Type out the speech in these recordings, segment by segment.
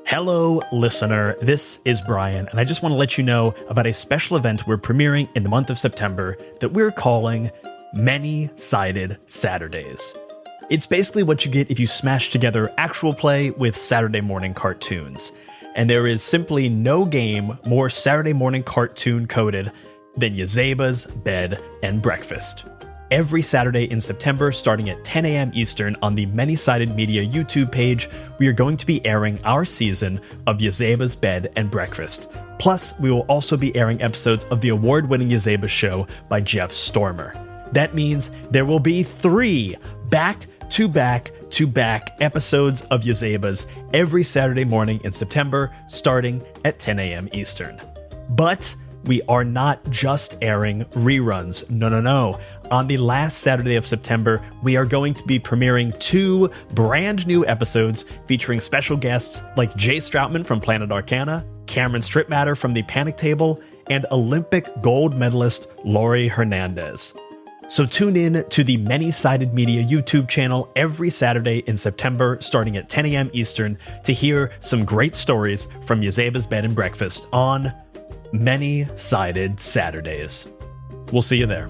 Hello, listener. This is Brian, and I just want to let you know about a special event we're premiering in the month of September that we're calling Many-Sided Saturdays. It's basically what you get if you smash together actual play with Saturday morning cartoons. And there is simply no game more Saturday morning cartoon coded than Yazeba's Bed and Breakfast. Every Saturday in September, starting at 10 a.m. Eastern on the Many-Sided Media YouTube page, we are going to be airing our season of Yazeba's Bed and Breakfast. Plus, we will also be airing episodes of the award-winning Yazeba show by Jeff Stormer. That means there will be 3 back-to-back episodes of Yazeba's every Saturday morning in September, starting at 10 a.m. Eastern. But we are not just airing reruns. No. On the last Saturday of September, we are going to be premiering 2 brand new episodes featuring special guests like Jay Stroutman from Planet Arcana, Cameron Stripmatter from the Panic Table, and Olympic gold medalist Laurie Hernandez. So tune in to the Many-Sided Media YouTube channel every Saturday in September, starting at 10 a.m. Eastern, to hear some great stories from Yazeba's Bed and Breakfast on Many-Sided Saturdays. We'll see you there.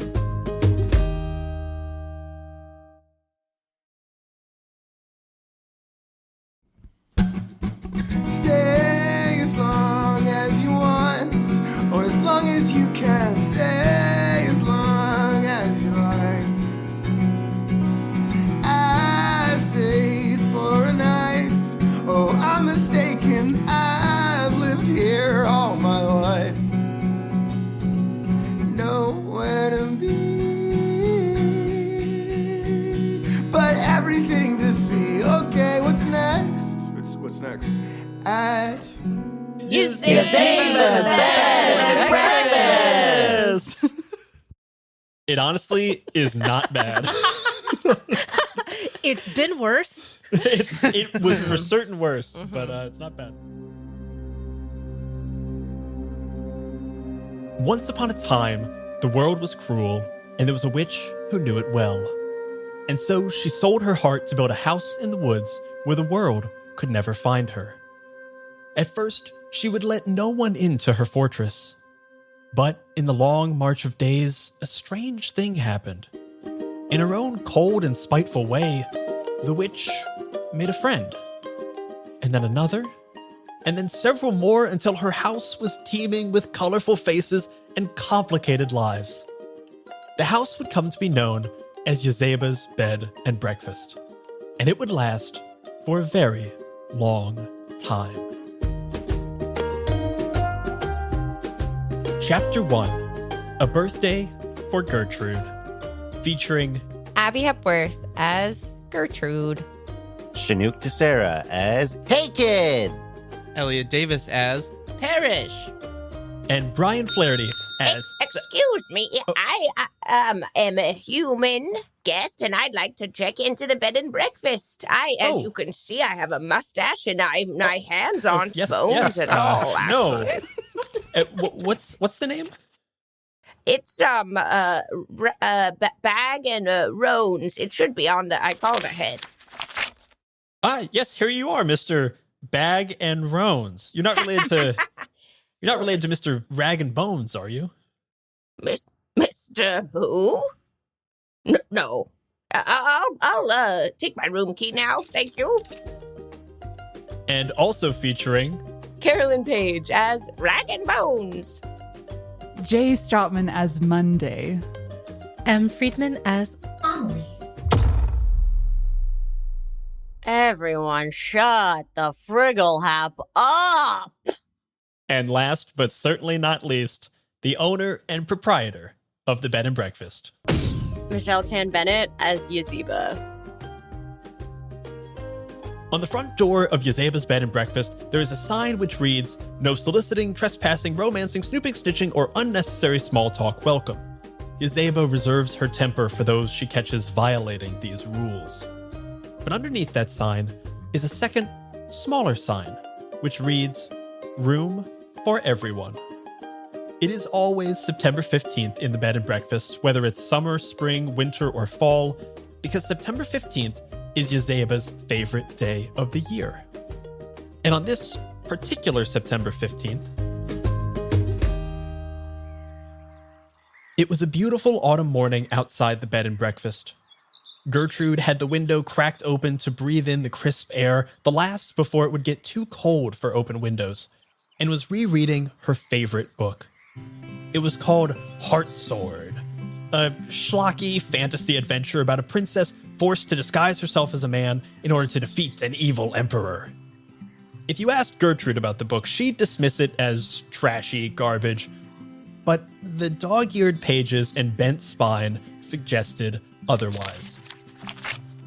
Stay as long as you want, or as long as you can. Stay as long as you like. I stayed for a night. Oh, I'm mistaken. I've lived here all my life. Nowhere to be, but everything to see. Okay, what's next? What's next? At Yazeba's Bed and Breakfast. It honestly is not bad. It's been worse. It was for certain worse, but it's not bad. Once upon a time, the world was cruel, and there was a witch who knew it well. And so she sold her heart to build a house in the woods where the world could never find her. At first, she would let no one into her fortress. But in the long march of days, a strange thing happened. In her own cold and spiteful way, the witch made a friend. And then another. And then several more until her house was teeming with colorful faces and complicated lives. The house would come to be known as Yazeba's Bed and Breakfast. And it would last for a very long time. Chapter 1, A Birthday for Gertrude, featuring Abby Hepworth as Gertrude. Chinook Tessera as Hey Kid. Elliot Davis as Parrish. and Brian Flaherty as... Excuse me, I am a human guest, and I'd like to check into the bed and breakfast. As you can see, I have a mustache, and my hands aren't bones at all. No. What's the name? It's Bag and Roans. It should be on the. I called ahead. Yes, here you are, Mr. Bag and Roans. You're not related to. You're not related to Mr. Rag and Bones, are you? Mr. Who? No. I'll take my room key now. Thank you. And also featuring Carolyn Page as Rag and Bones. Jay Stroutman as Monday. M. Friedman as Ollie. Everyone shut the friggle-hap up! And last but certainly not least, the owner and proprietor of the bed and breakfast, Michelle Chan Bennett as Yazeba. On the front door of Yazeba's Bed and Breakfast, there is a sign which reads, "No soliciting, trespassing, romancing, snooping, snitching, or unnecessary small talk welcome." Yazeba reserves her temper for those she catches violating these rules. But underneath that sign is a second, smaller sign, which reads, "Room for everyone." It is always September 15th in the bed and breakfast, whether it's summer, spring, winter, or fall, because September 15th is Yazeba's favorite day of the year. And on this particular September 15th, it was a beautiful autumn morning outside the bed and breakfast. Gertrude had the window cracked open to breathe in the crisp air, the last before it would get too cold for open windows, and was rereading her favorite book. It was called Heart Sword, a schlocky fantasy adventure about a princess forced to disguise herself as a man in order to defeat an evil emperor. If you asked Gertrude about the book, she'd dismiss it as trashy garbage, but the dog-eared pages and bent spine suggested otherwise.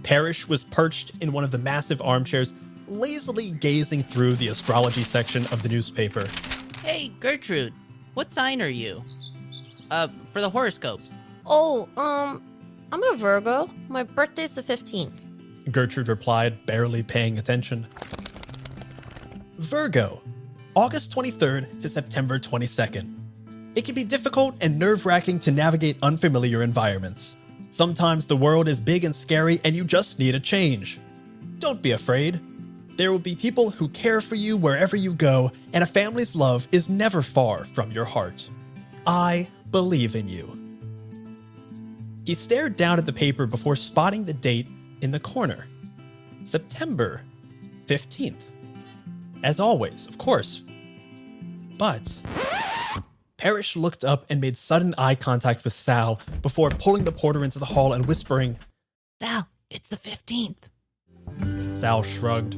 Parrish was perched in one of the massive armchairs, lazily gazing through the astrology section of the newspaper. Hey, Gertrude, what sign are you? For the horoscopes. Oh, I'm a Virgo. My birthday's the 15th. Gertrude replied, barely paying attention. Virgo, August 23rd to September 22nd. It can be difficult and nerve-wracking to navigate unfamiliar environments. Sometimes the world is big and scary and you just need a change. Don't be afraid. There will be people who care for you wherever you go, and a family's love is never far from your heart. I believe in you. He stared down at the paper before spotting the date in the corner. September 15th. As always, of course. But Parrish looked up and made sudden eye contact with Sal before pulling the porter into the hall and whispering, Sal, it's the 15th. Sal shrugged.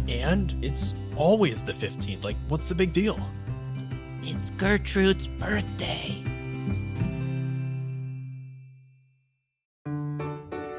And it's always the 15th. Like, what's the big deal? It's Gertrude's birthday.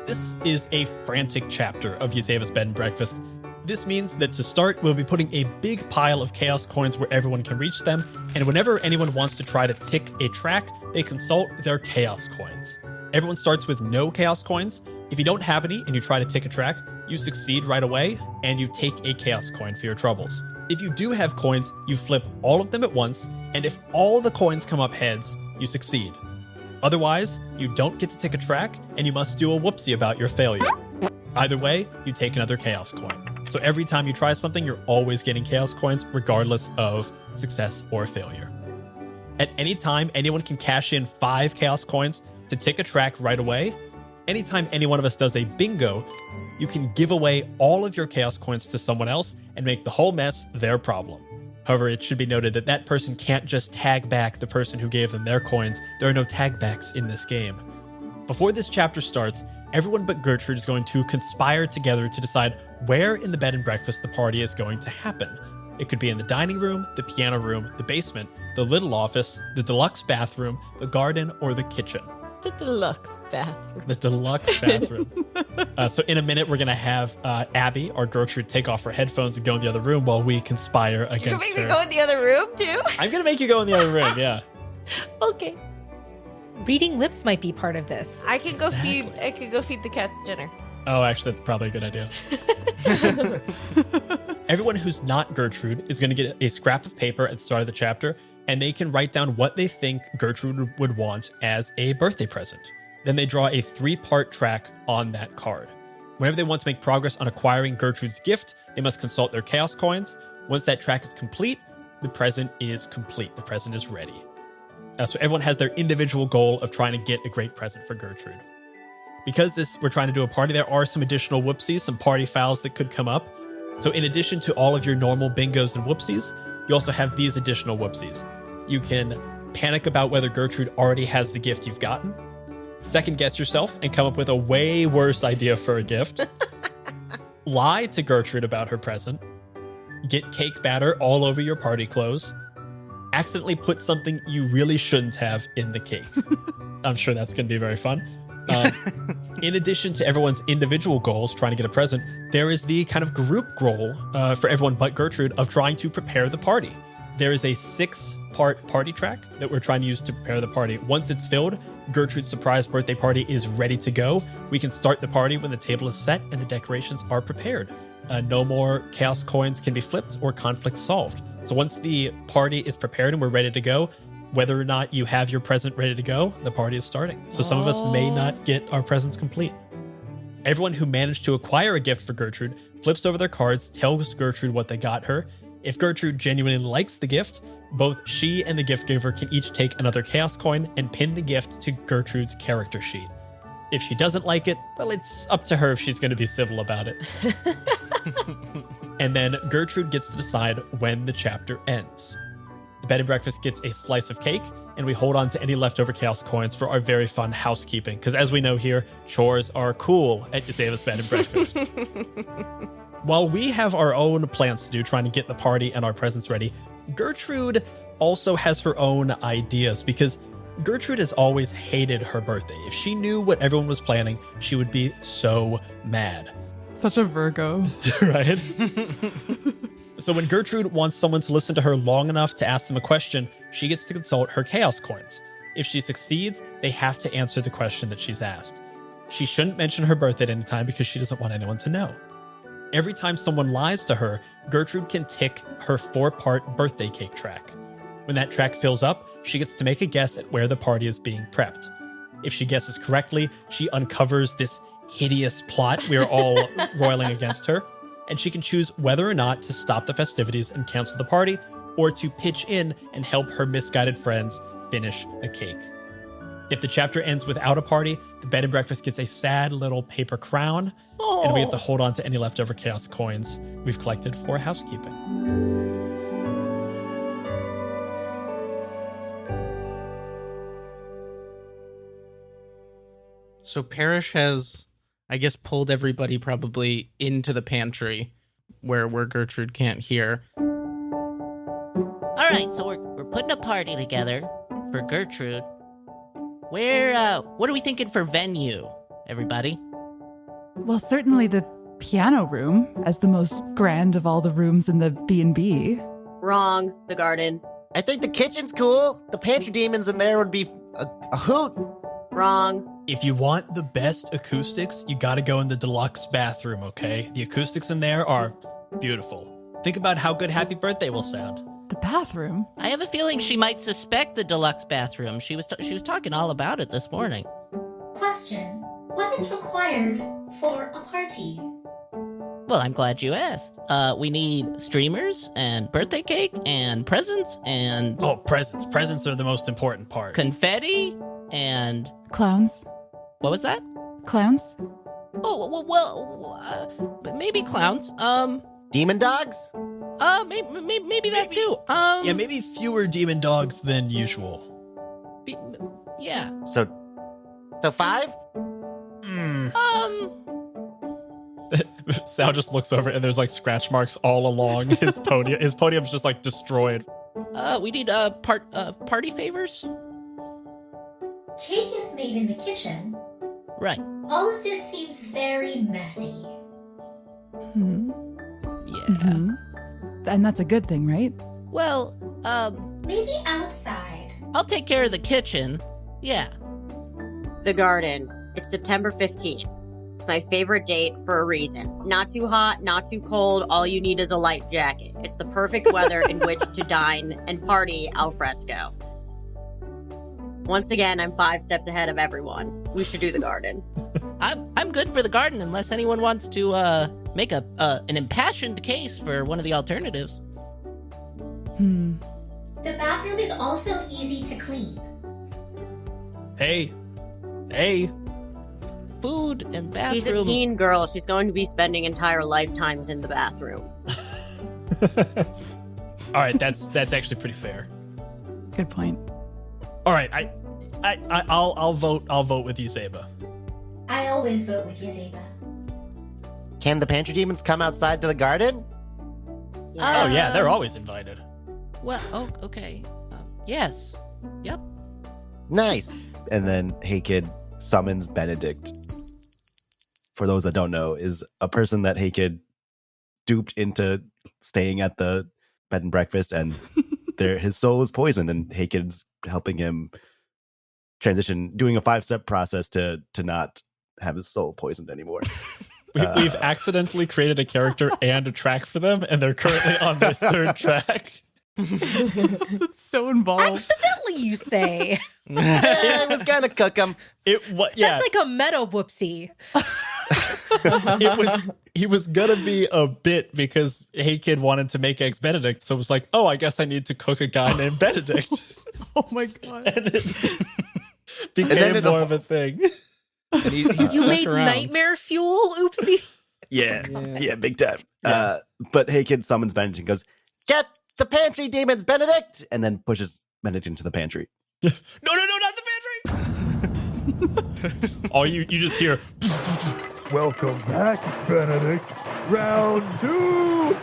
This is a frantic chapter of Yazeba's Bed and Breakfast. This means that to start, we'll be putting a big pile of chaos coins where everyone can reach them, and whenever anyone wants to try to tick a track, they consult their chaos coins. Everyone starts with no chaos coins. If you don't have any and you try to tick a track, you succeed right away, and you take a chaos coin for your troubles. If you do have coins, you flip all of them at once, and if all the coins come up heads, you succeed. Otherwise, you don't get to tick a track, and you must do a whoopsie about your failure. Either way, you take another chaos coin. So every time you try something, you're always getting chaos coins, regardless of success or failure. At any time, anyone can cash in 5 chaos coins to tick a track right away. Anytime any one of us does a bingo, you can give away all of your chaos coins to someone else and make the whole mess their problem. However, it should be noted that that person can't just tag back the person who gave them their coins. There are no tag backs in this game. Before this chapter starts, everyone but Gertrude is going to conspire together to decide where in the bed and breakfast the party is going to happen. It could be in the dining room, the piano room, the basement, the little office, the deluxe bathroom, the garden, or the kitchen. The deluxe bathroom. The deluxe bathroom. So in a minute, we're going to have Abby, or Gertrude, take off her headphones and go in the other room while we conspire against her. You're gonna make me go in the other room, too? I'm going to make you go in the other room, yeah. Okay. Reading lips might be part of this. I could go feed the cats dinner. Oh, actually, that's probably a good idea. Everyone who's not Gertrude is going to get a scrap of paper at the start of the chapter, and they can write down what they think Gertrude would want as a birthday present. Then they draw a 3-part track on that card. Whenever they want to make progress on acquiring Gertrude's gift, they must consult their chaos coins. Once that track is complete, the present is complete. The present is ready. So everyone has their individual goal of trying to get a great present for Gertrude. Because we're trying to do a party, there are some additional whoopsies, some party fouls that could come up. So in addition to all of your normal bingos and whoopsies, you also have these additional whoopsies. You can panic about whether Gertrude already has the gift you've gotten, second guess yourself and come up with a way worse idea for a gift, lie to Gertrude about her present, get cake batter all over your party clothes, accidentally put something you really shouldn't have in the cake. I'm sure that's going to be very fun. In addition to everyone's individual goals trying to get a present, there is the kind of group goal for everyone but Gertrude of trying to prepare the party. There is a 6-part party track that we're trying to use to prepare the party. Once it's filled, Gertrude's surprise birthday party is ready to go. We can start the party when the table is set and the decorations are prepared. No more chaos coins can be flipped or conflict solved. So once the party is prepared and we're ready to go, whether or not you have your present ready to go, the party is starting. So some of us may not get our presents complete. Everyone who managed to acquire a gift for Gertrude flips over their cards, tells Gertrude what they got her. If Gertrude genuinely likes the gift, both she and the gift giver can each take another chaos coin and pin the gift to Gertrude's character sheet. If she doesn't like it, well, it's up to her if she's going to be civil about it. And then Gertrude gets to decide when the chapter ends. The bed and breakfast gets a slice of cake, and we hold on to any leftover chaos coins for our very fun housekeeping. Because as we know here, chores are cool at Yazeba's bed and breakfast. While we have our own plans to do, trying to get the party and our presents ready, Gertrude also has her own ideas, because Gertrude has always hated her birthday. If she knew what everyone was planning, she would be so mad. Such a Virgo. Right? So when Gertrude wants someone to listen to her long enough to ask them a question, she gets to consult her chaos coins. If she succeeds, they have to answer the question that she's asked. She shouldn't mention her birthday at any time because she doesn't want anyone to know. Every time someone lies to her, Gertrude can tick her 4-part birthday cake track. When that track fills up, she gets to make a guess at where the party is being prepped. If she guesses correctly, she uncovers this hideous plot we are all roiling against her, and she can choose whether or not to stop the festivities and cancel the party, or to pitch in and help her misguided friends finish the cake. If the chapter ends without a party, the bed and breakfast gets a sad little paper crown, and we have to hold on to any leftover chaos coins we've collected for housekeeping. So Parrish has, I guess, pulled everybody probably into the pantry where Gertrude can't hear. All right, so we're putting a party together for Gertrude. What are we thinking for venue, everybody? Well, certainly the piano room as the most grand of all the rooms in the B&B. Wrong. The garden. I think the kitchen's cool. The pantry demons in there would be a hoot. Wrong. If you want the best acoustics, you gotta go in the deluxe bathroom, okay? The acoustics in there are beautiful. Think about how good Happy Birthday will sound. The bathroom? I have a feeling she might suspect the deluxe bathroom. She was talking all about it this morning. Question. What is required for a party? Well, I'm glad you asked. We need streamers and birthday cake and presents and... Oh, presents. Presents are the most important part. Confetti and... Clowns? What was that? Clowns? Oh, maybe clowns. Demon dogs? Maybe that too. Yeah, maybe fewer demon dogs than usual. Yeah. So 5? Sal just looks over and there's like scratch marks all along his podium. His podium's just like destroyed. We need party favors. Cake is made in the kitchen. Right. All of this seems very messy. Yeah. Mm-hmm. And that's a good thing, right? Well, Maybe outside. I'll take care of the kitchen. Yeah. The garden. It's September 15th. It's my favorite date for a reason. Not too hot, not too cold. All you need is a light jacket. It's the perfect weather in which to dine and party al fresco. Once again, I'm 5 steps ahead of everyone. We should do the garden. I'm good for the garden unless anyone wants to make an impassioned case for one of the alternatives. The bathroom is also easy to clean. Hey. Food and bathroom. She's a teen girl. She's going to be spending entire lifetimes in the bathroom. All right, that's actually pretty fair. Good point. All right, I'll vote with Yazeba. I always vote with Yazeba. Can the pantry demons come outside to the garden? Oh yeah, they're always invited. Well, okay. Yes. Yep. Nice. And then Hey Kid summons Benedict. For those that don't know, is a person that Hey Kid duped into staying at the bed and breakfast, and his soul is poisoned, and Hey Kid's helping him transition, doing a 5-step process to not have his soul poisoned anymore. We've accidentally created a character and a track for them, and they're currently on the 3rd track. That's so involved. Accidentally, you say. I was gonna cook him. Yeah. That's like a meta whoopsie. He was gonna be a bit because Hey Kid wanted to make eggs Benedict, so it was like, oh, I guess I need to cook a guy named Benedict. Oh my god. And it became more of a thing. And he's You stuck made around. nightmare fuel? Oopsie. Yeah, big time. But Hey Kid summons Benedict and goes, "Get the pantry, demons, Benedict!" And then pushes Benedict into the pantry. No, not the pantry! Oh, you just hear. Welcome back, Benedict. Round 2.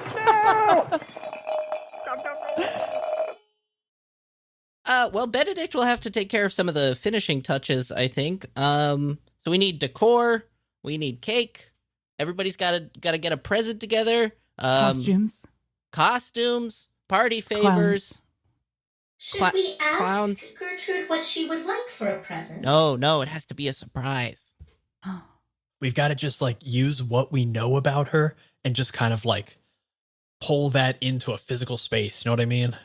Well, Benedict will have to take care of some of the finishing touches, I think. So we need decor, we need cake. Everybody's gotta get a present together. Costumes, party favors. Should we ask clowns. Gertrude what she would like for a present? No, it has to be a surprise. We've got to just like use what we know about her and just kind of like pull that into a physical space. You know what I mean?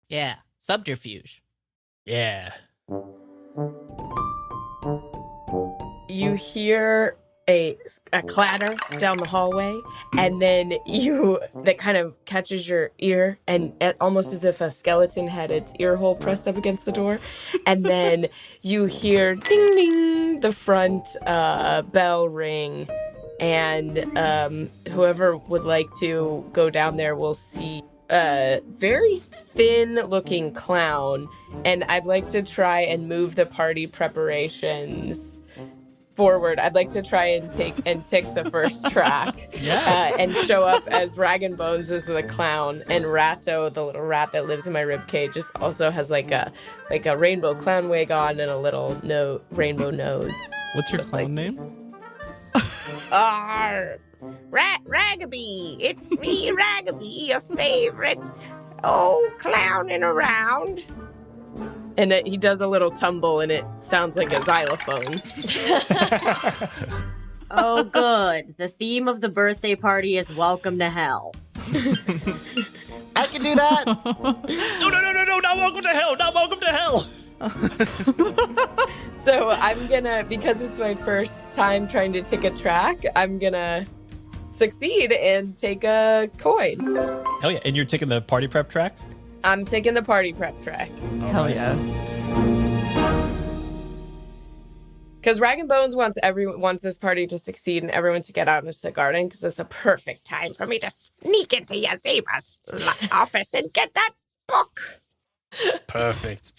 Yeah, subterfuge. Yeah. You hear a clatter down the hallway, and then that kind of catches your ear, and almost as if a skeleton had its ear hole pressed up against the door, and then you hear ding ding the front bell ring, and whoever would like to go down there will see a very thin looking clown, and I'd like to try and move the party preparations forward. I'd like to try and tick the first track. Yeah. And show up as Rag and Bones as the clown, and Ratto, the little rat that lives in my ribcage, just also has like a rainbow clown wig on and a little rainbow nose. What's your Just clown name? Ragaby. It's me, Ragaby, your favorite clowning around. And he does a little tumble, and it sounds like a xylophone. Oh, good. The theme of the birthday party is Welcome to Hell. I can do that. No, not welcome to hell. Not welcome to hell. So I'm gonna, because it's my first time trying to take a track, I'm gonna succeed and take a coin. Hell yeah. And you're taking the party prep track? I'm taking the party prep track. Hell yeah. Because Rag and Bones wants this party to succeed and everyone to get out into the garden, because it's the perfect time for me to sneak into Yazeba's office and get that book. Perfect.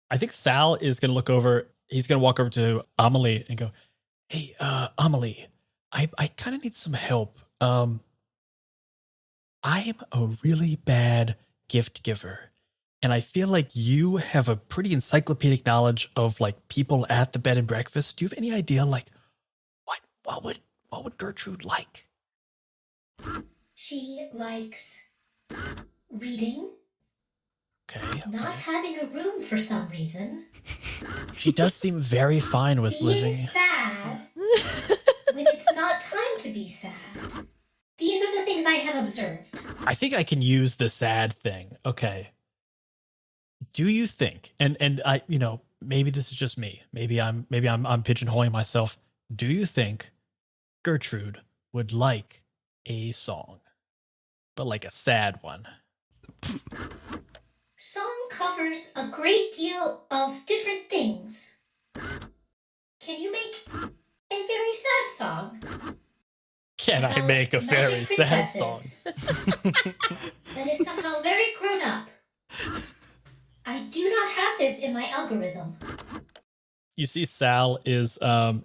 I think Sal is going to look over. He's going to walk over to Amelie and go, "Hey, Amelie, I kind of need some help. I'm a really bad gift giver, and I feel like you have a pretty encyclopedic knowledge of like people at the bed and breakfast. Do you have any idea like what would Gertrude like?" She likes reading. Okay. Not having a room for some reason. She does seem very fine with Being living. sad when it's not time to be sad. These are the things I have observed. I think I can use the sad thing. Okay. Do you think, and I, maybe this is just me. Maybe I'm pigeonholing myself. Do you think Gertrude would like a song, but like a sad one? Song covers a great deal of different things. Can you make a very sad song? Can I make a very sad song? That is somehow very grown up. I do not have this in my algorithm. You see Sal is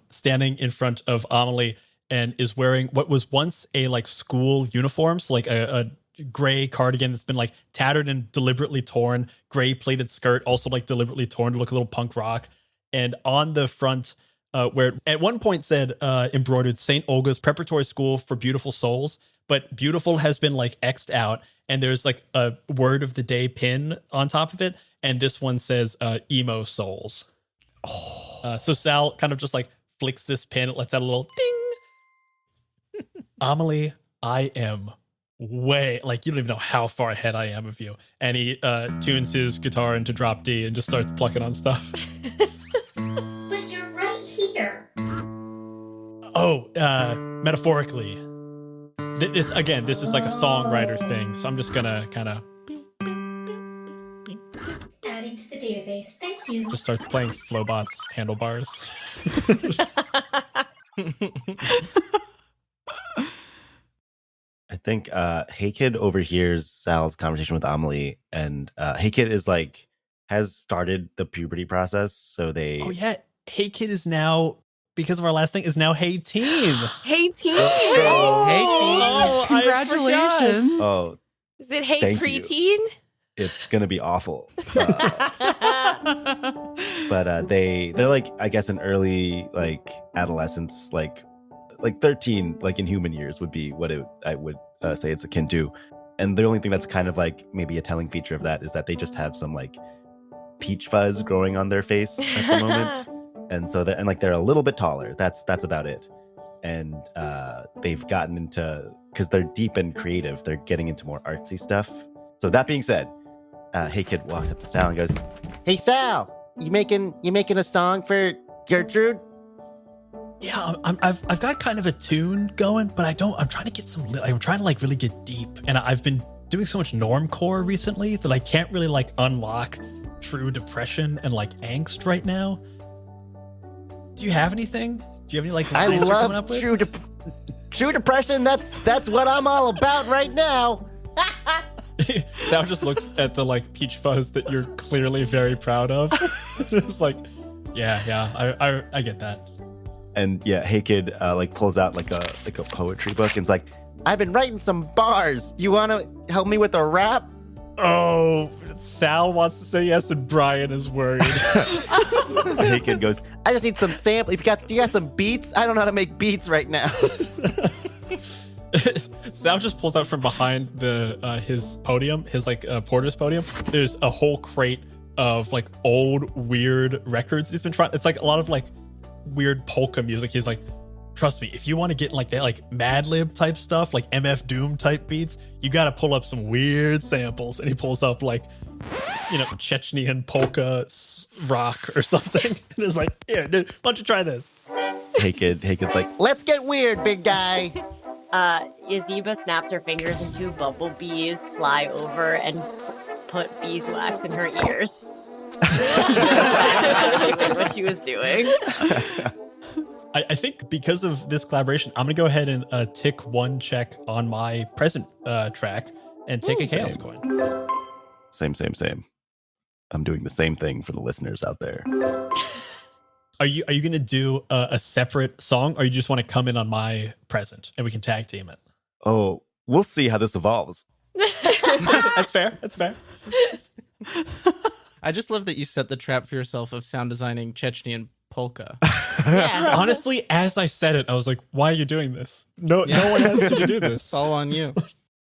standing in front of Amelie and is wearing what was once a like school uniform, so like a gray cardigan that's been like tattered and deliberately torn, gray pleated skirt also like deliberately torn to look a little punk rock, and on the front where it at one point said embroidered St. Olga's Preparatory School for Beautiful Souls, but beautiful has been like X'd out, and there's like a word of the day pin on top of it, and this one says emo souls. So Sal kind of just like flicks this pin, it lets out a little ding. Amelie, I am way, like, you don't even know how far ahead I am of you. And he tunes his guitar into drop D and just starts plucking on stuff. But you're right here. Metaphorically. This is like a songwriter thing, so I'm just gonna kind of Adding to the database. Thank you. just start playing Flowbot's handlebars. I think Hey Kid overhears Sal's conversation with Amelie, and Hey Kid has started the puberty process, so they... Oh yeah, Hey Kid is now, because of our last thing, is now Hey Teen. Hey Teen. Hey Oh, Congratulations. Oh, Is it Hey Thank Preteen? it's gonna be awful. But they're like, I guess, in early like adolescence, like 13, like in human years would be what I would say it's akin to. And the only thing that's kind of like maybe a telling feature of that is that they just have some like peach fuzz growing on their face at the moment. And so they're a little bit taller. That's about it. And they've gotten into, because they're deep and creative, they're getting into more artsy stuff. So that being said, Hey Kid walks up to Sal and goes, "Hey Sal, you making a song for Gertrude?" Yeah, I've got kind of a tune going, but I'm trying to get I'm trying to like really get deep, and I've been doing so much normcore recently that I can't really like unlock true depression and like angst right now. Do you have anything? Do you have any like I lines you're coming love up with? true depression. That's what I'm all about right now. Sal just looks at the like peach fuzz that you're clearly very proud of. It's like, yeah, I get that. And yeah, Hey Kid like pulls out like a poetry book and's like, "I've been writing some bars. You want to help me with a rap?" Oh, Sal wants to say yes, and Brian is worried. Hey Kid goes, "I just need some sample. Do you got some beats? I don't know how to make beats right now." Sal just pulls out from behind his podium, his like porter's podium. There's a whole crate of like old weird records he's been trying. It's like a lot of like weird polka music. He's like, "Trust me, if you want to get like that like Mad Lib type stuff, like MF Doom type beats, you got to pull up some weird samples." And he pulls up like, Chechnyan polka rock or something. And is like, "Here, dude, why don't you try this?" Hey Kid's like, "Let's get weird, big guy." Yazeba snaps her fingers and 2 bumblebees fly over and put beeswax in her ears. What she was doing. I think because of this collaboration, I'm gonna go ahead and tick 1 check on my present track and take a chaos coin. Same. I'm doing the same thing for the listeners out there. Are you gonna do a separate song, or you just want to come in on my present and we can tag team it? Oh, we'll see how this evolves. That's fair. I just love that you set the trap for yourself of sound designing Chechnyan polka. Yeah. Honestly, as I said it, I was like, "Why are you doing this? No one has to do this. It's all on you."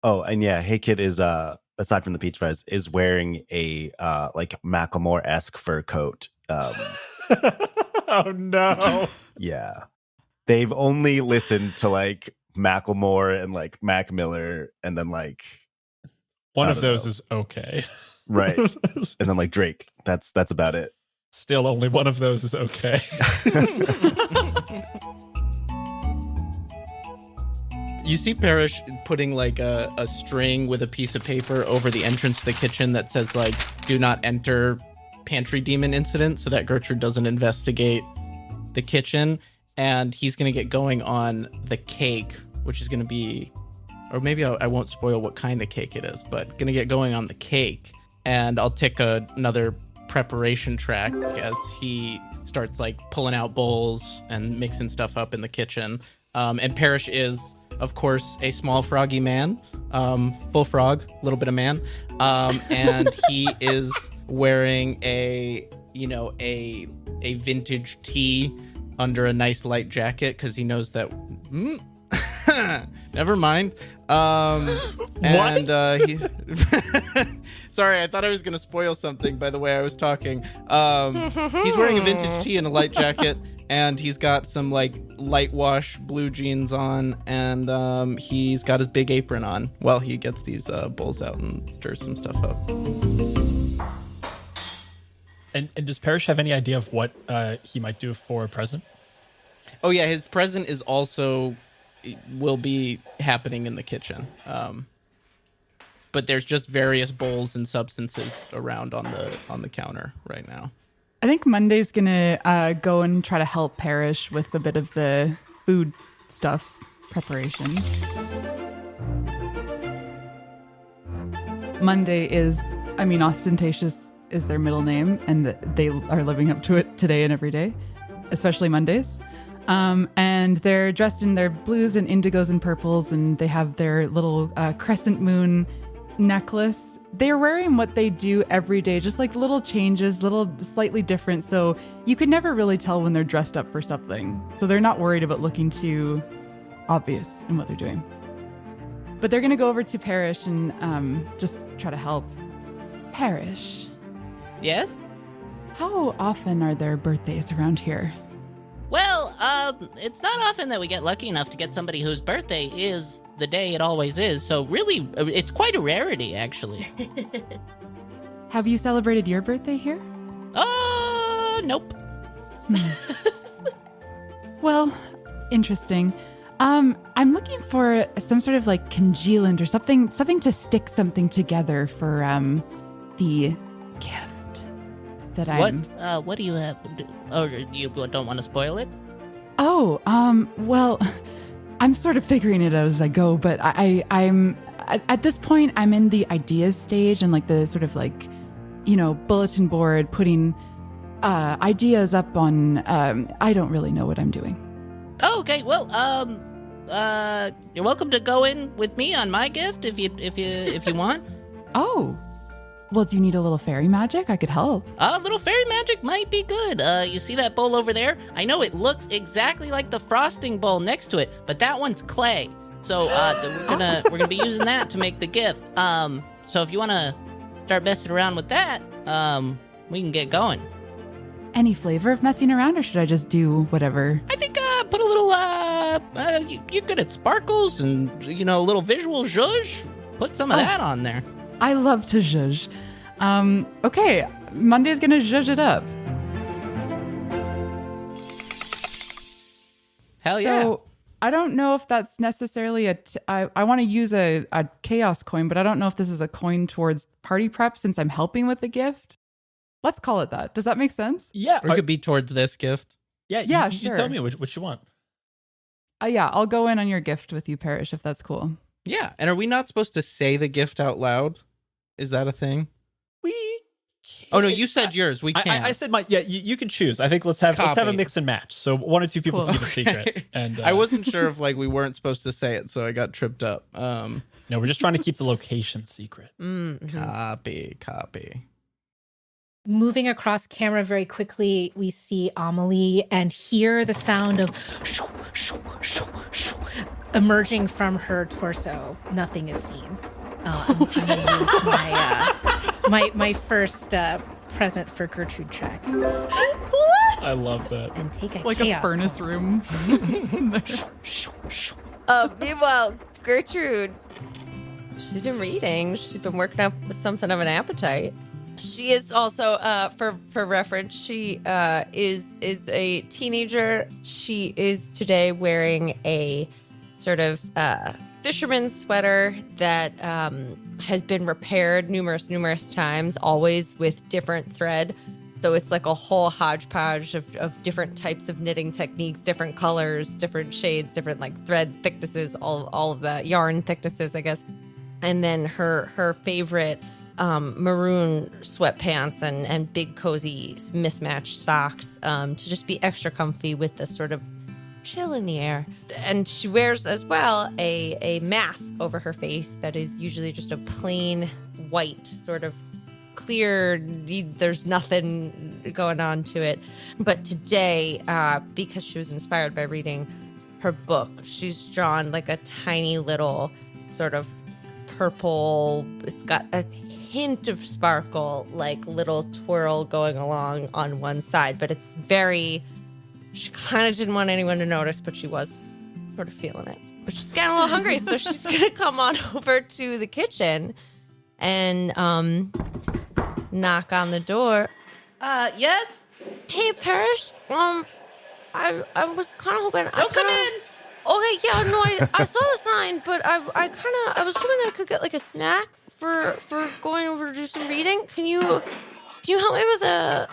Oh, and yeah, Hey Kid is aside from the peach fuzz, is wearing a like Macklemore-esque fur coat. Oh no. Yeah. They've only listened to like Macklemore and like Mac Miller, and then like one of those is okay. Right. And then like Drake. That's about it. Still only one of those is okay. You see Parrish putting like a string with a piece of paper over the entrance to the kitchen that says like, "Do not enter pantry demon incident," so that Gertrude doesn't investigate the kitchen. And he's going to get going on the cake, which is going to be, or maybe I won't spoil what kind of cake it is, but going to get going on the cake. And I'll tick another preparation track as he starts like pulling out bowls and mixing stuff up in the kitchen. And Parrish is, of course, a small froggy man, full frog, a little bit of man. And he is wearing a vintage tee under a nice light jacket because he knows that. Never mind. And he. Sorry, I thought I was gonna spoil something by the way I was talking. He's wearing a vintage tee and a light jacket, and he's got some like light wash blue jeans on, and he's got his big apron on while he gets these bowls out and stirs some stuff up. And does Parrish have any idea of what he might do for a present? Oh yeah, his present is also will be happening in the kitchen. But there's just various bowls and substances around on the counter right now. I think Monday's gonna go and try to help Parrish with a bit of the food stuff preparation. Monday is, ostentatious is their middle name, and they are living up to it today and every day, especially Mondays. And they're dressed in their blues and indigos and purples, and they have their little crescent moon necklace. They're wearing what they do every day, just like little changes, little slightly different. So you could never really tell when they're dressed up for something. So they're not worried about looking too obvious in what they're doing. But they're going to go over to Parrish and just try to help. Parrish. Yes? How often are there birthdays around here? Well, it's not often that we get lucky enough to get somebody whose birthday is the day it always is. So really, it's quite a rarity, actually. Have you celebrated your birthday here? Nope. Well, interesting. I'm looking for some sort of like congealant or something to stick something together for the gift that I'm. What do you have? Oh, you don't want to spoil it? Oh, well, I'm sort of figuring it out as I go, but I'm at this point I'm in the ideas stage and like the sort of like, bulletin board, putting ideas up on. I don't really know what I'm doing. Oh, okay. Well, you're welcome to go in with me on my gift if you want. Oh, well, do you need a little fairy magic? I could help. A little fairy magic might be good. You see that bowl over there? I know it looks exactly like the frosting bowl next to it, but that one's clay. So we're gonna be using that to make the gift. So if you want to start messing around with that, we can get going. Any flavor of messing around, or should I just do whatever? I think put a little. You're good at sparkles and a little visual zhuzh. Put some of that on there. I love to zhuzh. Okay, Monday's gonna zhuzh it up. Hell yeah. So I don't know if that's necessarily I want to use a chaos coin, but I don't know if this is a coin towards party prep since I'm helping with the gift. Let's call it that. Does that make sense? Yeah. Or it could be towards this gift. Yeah, sure. You tell me what you want. Yeah, I'll go in on your gift with you, Parrish, if that's cool. Yeah. And are we not supposed to say the gift out loud? Is that a thing? We can't. Oh no, you said yours. We can't. I said my. Yeah, you can choose. I think let's have a mix and match. So one or two people can keep a secret. And I wasn't sure if we weren't supposed to say it, so I got tripped up. No, we're just trying to keep the location secret. Mm-hmm. Copy. Moving across camera very quickly, we see Amelie and hear the sound of shoo, shoo, shoo, shoo, emerging from her torso. Nothing is seen. I'm going to use my first present for Gertrude check. I love that. And take a like chaos a furnace coin. room. Meanwhile, Gertrude, she's been reading. She's been working up with something of an appetite. She is also, for reference, she is a teenager. She is today wearing a sort of fisherman's sweater that has been repaired numerous times, always with different thread. So it's like a whole hodgepodge of different types of knitting techniques, different colors, different shades, different like thread thicknesses, all of the yarn thicknesses, I guess. And then her favorite maroon sweatpants and big cozy mismatched socks to just be extra comfy with the sort of chill in the air. And she wears as well a mask over her face that is usually just a plain white sort of clear, there's nothing going on to it. But today, because she was inspired by reading her book, she's drawn like a tiny little sort of purple, it's got a hint of sparkle, like little twirl going along on one side, but it's very, she kind of didn't want anyone to notice, but she was sort of feeling it. But she's getting a little hungry, so she's gonna come on over to the kitchen and knock on the door. Yes? Hey, Parrish, I was kind of hoping. Don't come in. Okay, yeah, no, I saw the sign, but I was hoping I could get like a snack for going over to do some reading. Can you help me with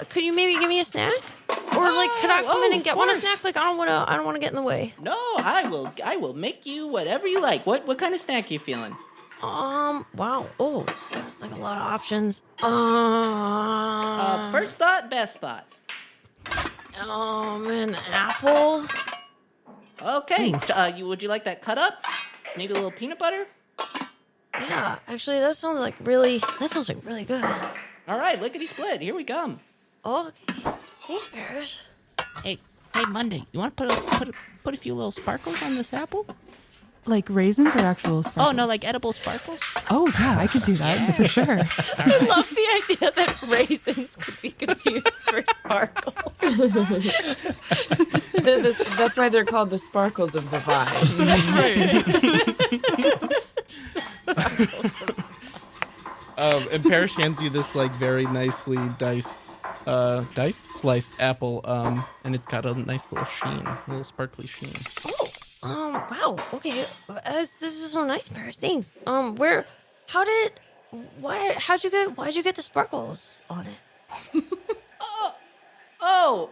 could you maybe give me a snack? Or like could I come in and get one a snack? Like I don't wanna get in the way. No, I will make you whatever you like. What kind of snack you feeling? Wow. Oh, that's like a lot of options. First thought, best thought. An apple. Okay. Would you like that cut up? Maybe a little peanut butter? Yeah, actually, that sounds like really good. All right, lickety split. Here we come. Oh, okay. Thanks, Paris. Hey, Monday. You want to put a few little sparkles on this apple? Like raisins or actual sparkles? Oh no, like edible sparkles. Oh yeah, I could do that for sure. I love the idea that raisins could be confused for sparkles. That's why they're called the sparkles of the vine. And Parrish hands you this like very nicely sliced apple, and it's got a nice little sheen, a little sparkly sheen. Wow. Okay. This is so nice, Paris. Thanks. Why'd you get the sparkles on it? Well,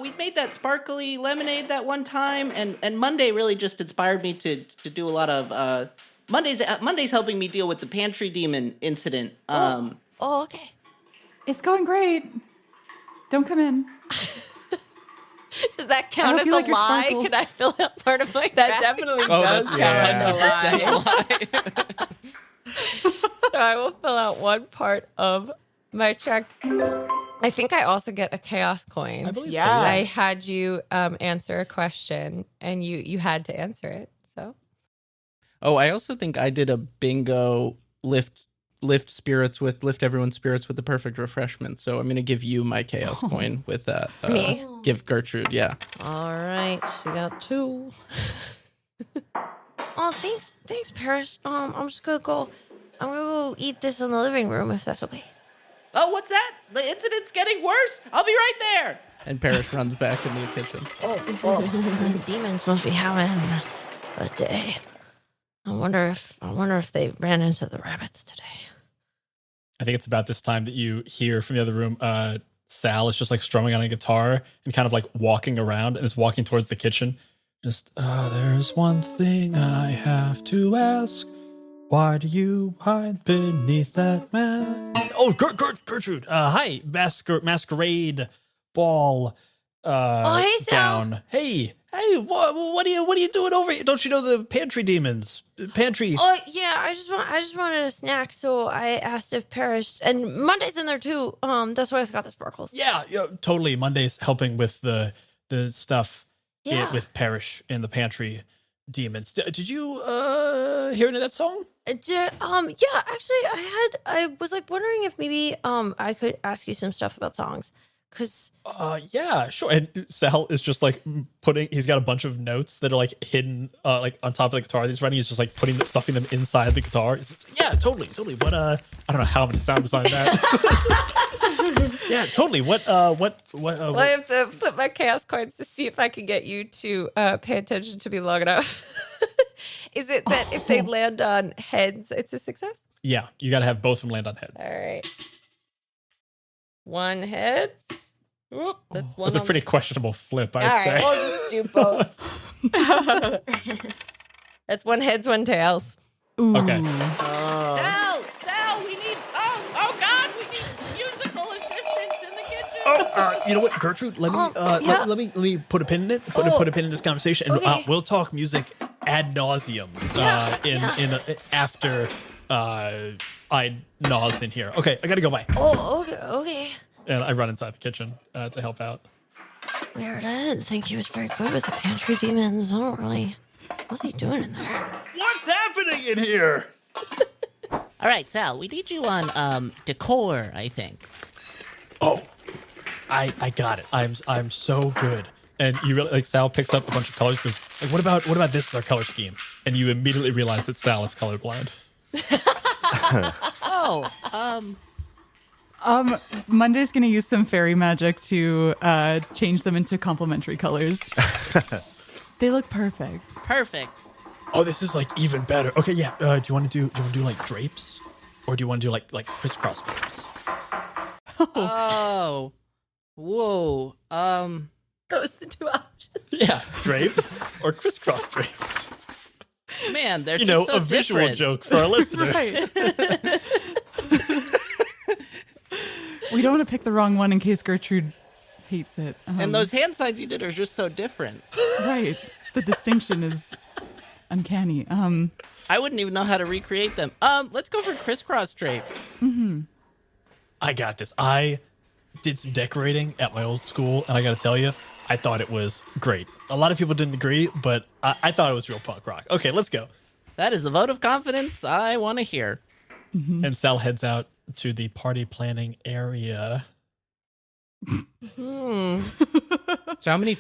we made that sparkly lemonade that one time, and Monday really just inspired me to do a lot of Monday's helping me deal with the pantry demon incident. Okay. It's going great. Don't come in. Does that count as a lie? Can I fill out part of my That definitely does count as a lie. So I will fill out one part of my check. I think I also get a chaos coin. I believe so. Yeah. I had you answer a question, and you had to answer it. So. Oh, I also think I did a bingo lift everyone's spirits with the perfect refreshment. So I'm gonna give you my chaos coin with that. Me? Give Gertrude, yeah. All right, she got 2. Oh, thanks, Paris. I'm just gonna go. I'm gonna go eat this in the living room if that's okay. Oh, what's that? The incident's getting worse? I'll be right there. And Parrish runs back into the kitchen. The demons must be having a day. I wonder if they ran into the rabbits today. I think it's about this time that you hear from the other room, Sal is just like strumming on a guitar and kind of like walking around and is walking towards the kitchen. Just, there's one thing I have to ask. Why do you hide beneath that mask? Oh, Gertrude. Hi, masquerade ball. Hey, Sal. Gown. Hey, what are you doing over here? Don't you know the pantry demons? Pantry. Oh yeah, I just wanted a snack, so I asked if Parrish and Monday's in there too. That's why I got the sparkles. Yeah, totally. Monday's helping with the stuff with Parrish in the pantry demons. Did you hear any of that song? Yeah, actually I was like wondering if maybe I could ask you some stuff about songs. Cause yeah, sure. And Sal is just like he's got a bunch of notes that are like hidden like on top of the guitar that he's writing. He's just like stuffing them inside the guitar. Yeah, totally. What I don't know how I'm gonna sound design that. Yeah, totally. What well, I have to flip my chaos coins to see if I can get you to pay attention to me long enough. Is it that if they land on heads, it's a success? Yeah, you gotta have both of them land on heads. All right. 1 heads. Oop, that's one. That's a pretty questionable flip, I'd say. All right, we'll just do both. That's 1 heads, 1 tails. Ooh. Okay. Sal, we need. Oh God, we need musical assistance in the kitchen. Oh, you know what, Gertrude? Let me put a pin in it. Put a pin in this conversation, and Okay. we'll talk music ad nauseum after I nause in here. Okay, I gotta go. Bye. Oh, okay. And I run inside the kitchen to help out. Weird. I didn't think he was very good with the pantry demons. I don't really. What's he doing in there? What's happening in here? All right, Sal, we need you on decor, I think. Oh, I got it. I'm so good. And you really like Sal picks up a bunch of colors. Goes, like, what about this? Our color scheme. And you immediately realize that Sal is colorblind. Monday's going to use some fairy magic to change them into complementary colors. They look perfect. Perfect. Oh, this is like even better. Okay, yeah. Do you want to do like drapes, or do you want to do like crisscross drapes? Oh. Whoa. Those are the two options. Yeah, drapes or crisscross drapes. Man, they're You just know, so a visual different. joke for our listeners. Right. We don't want to pick the wrong one in case Gertrude hates it. And those hand signs you did are just so different. Right. The distinction is uncanny. I wouldn't even know how to recreate them. Let's go for crisscross drape. Mm-hmm. I got this. I did some decorating at my old school, and I got to tell you, I thought it was great. A lot of people didn't agree, but I thought it was real punk rock. Okay, let's go. That is the vote of confidence I want to hear. Mm-hmm. And Sal heads out to the party planning area. So how many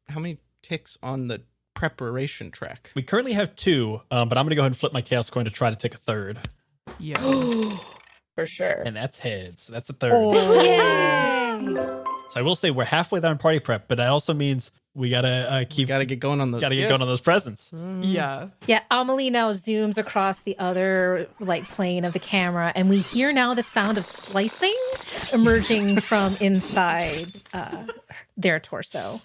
how many ticks on the preparation track? We currently have 2, but I'm going to go ahead and flip my chaos coin to try to take a third. Yeah. For sure. And that's heads. That's a third. Yay! So I will say we're halfway there in party prep, but that also means we gotta get going on those. Gotta get going on those presents. Yeah. Yeah, Amelie now zooms across the other plane of the camera, and we hear now the sound of slicing emerging from inside their torso.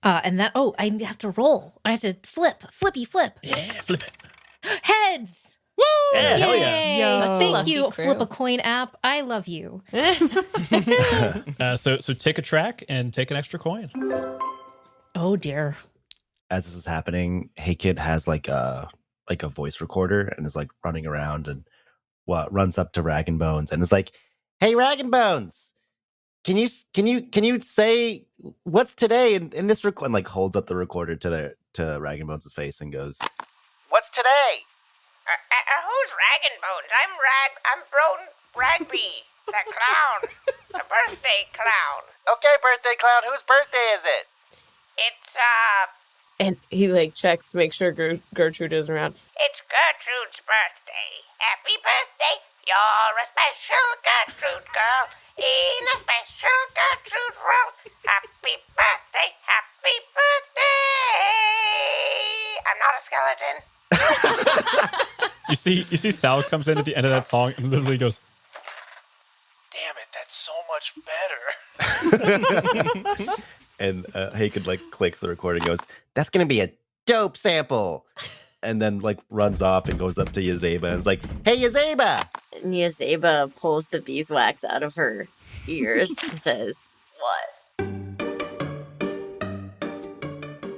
And that I have to roll. I have to flippy flip. Yeah, flip it. Heads. Woo! Yeah, hell yeah. Yay. Yo. Thank you, crew. Flip a Coin app. I love you. So take a track and take an extra coin. Oh dear. As this is happening, Hey Kid has like a voice recorder and is like running around and runs up to Rag and Bones and is like, "Hey, Rag and Bones, can you say what's today in this record?" And like holds up the recorder to Rag and Bones' face and goes, "What's today?" Who's Rag and Bones? I'm Brone Ragby, the clown, the birthday clown. Okay, birthday clown, whose birthday is it? It's, And he checks to make sure Gertrude isn't around. it's Gertrude's birthday. Happy birthday. You're a special Gertrude girl in a special Gertrude world. Happy birthday, happy birthday. I'm not a skeleton. You see Sal comes in at the end of that song and literally goes, Damn it, that's so much better. And Hey Kid clicks the recorder and goes, "That's gonna be a dope sample." And then runs off and goes up to Yazeba and is like, "Hey, Yazeba!" And Yazeba pulls the beeswax out of her ears and says, "What?"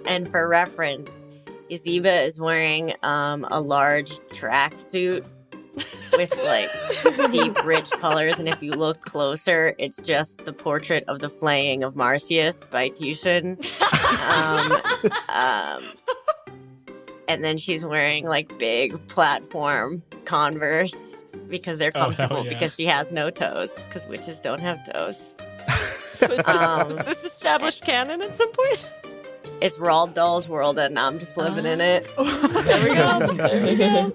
And for reference, Yazeba is wearing a large tracksuit with deep, rich colors, and if you look closer, it's just the portrait of the flaying of Marcius by Titian. And then she's wearing big platform Converse because they're comfortable because she has no toes because witches don't have toes. Was this established canon at some point? It's Roald Dahl's world, and I'm just living in it. There we go. There we go.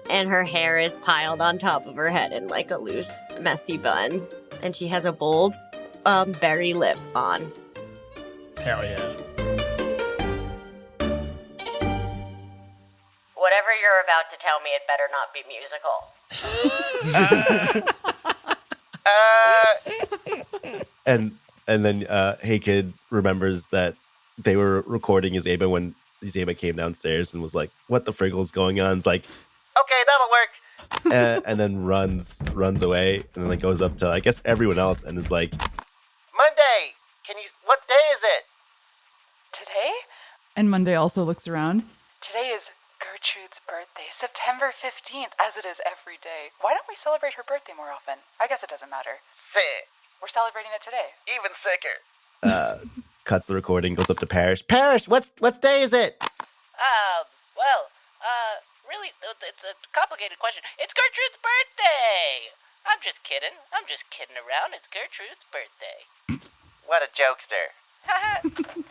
And her hair is piled on top of her head in a loose, messy bun, and she has a bold, berry lip on. "Hell yeah." Whatever you're about to tell me, it better not be musical. And then Hey Kid remembers that they were recording Yazeba when Yazeba came downstairs and was like, "What the friggle's going on?" It's like, "Okay, that'll work." And then runs away and then goes up to I guess everyone else and is like, "Monday, what day is it?" Today? And Monday also looks around. Today is Gertrude's birthday, September 15th, as it is every day. Why don't we celebrate her birthday more often? I guess it doesn't matter. Sick. We're celebrating it today. Even sicker. Cuts the recording, goes up to Parrish. "Parrish, what day is it?" Really, it's a complicated question. It's Gertrude's birthday! I'm just kidding. I'm just kidding around. It's Gertrude's birthday. What a jokester.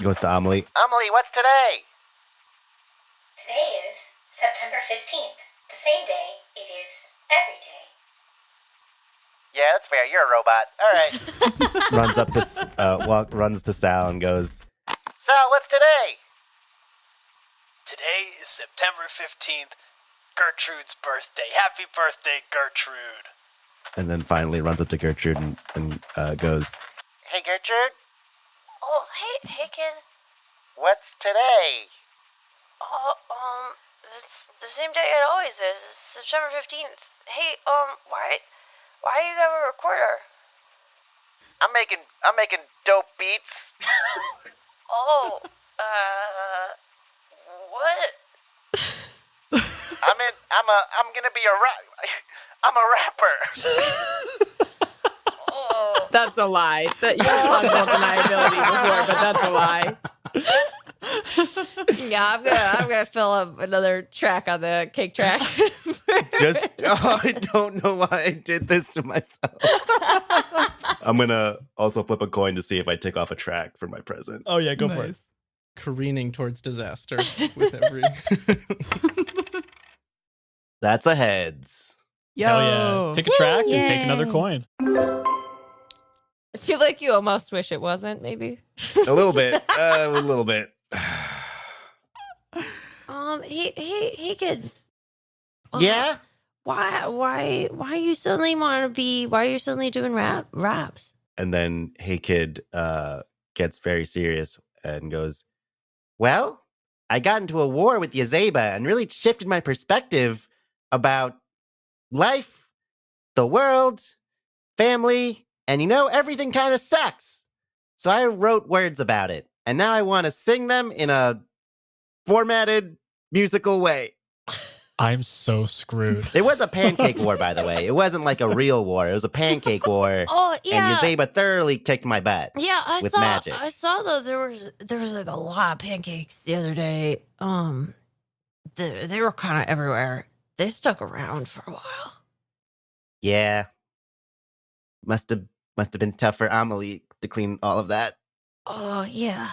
Goes to Amelie. "Amelie, what's today?" Today is September 15th, the same day it is every day. Yeah, that's fair. You're a robot. All right. runs to Sal and goes, Sal, what's today? Today is September 15th, Gertrude's birthday. Happy birthday, Gertrude. and then finally runs up to Gertrude and goes, Hey, Gertrude. Oh, hey, kid. What's today? Oh, it's the same day it always is. It's September 15th. Hey, why you have a recorder? I'm making dope beats. Oh, what? I'm gonna be I'm a rapper. Oh. That's a lie. That you talked about deniability before, but that's a lie. Yeah, I'm gonna fill up another track on the cake track. I don't know why I did this to myself. I'm gonna also flip a coin to see if I tick off a track for my present. Oh yeah, go for it. Careening towards disaster with every. That's a heads. Yo. Hell yeah. Take a track and take another coin. I feel like you almost wish it wasn't, maybe. A little bit. A little bit. Hey, kid. Yeah? Why you suddenly why are you suddenly doing raps? And then Hey Kid gets very serious and goes, well, I got into a war with Yazeba and really shifted my perspective about life, the world, family, and everything kind of sucks. So I wrote words about it, and now I want to sing them in a formatted musical way. I'm so screwed. It was a pancake war, by the way. It wasn't like a real war. It was a pancake war. Oh yeah. And Yazeba thoroughly kicked my butt. Yeah, I with saw. magic. I saw though there was like a lot of pancakes the other day. They were kind of everywhere. They stuck around for a while. Yeah. Must have been tough for Amelie to clean all of that. Oh yeah.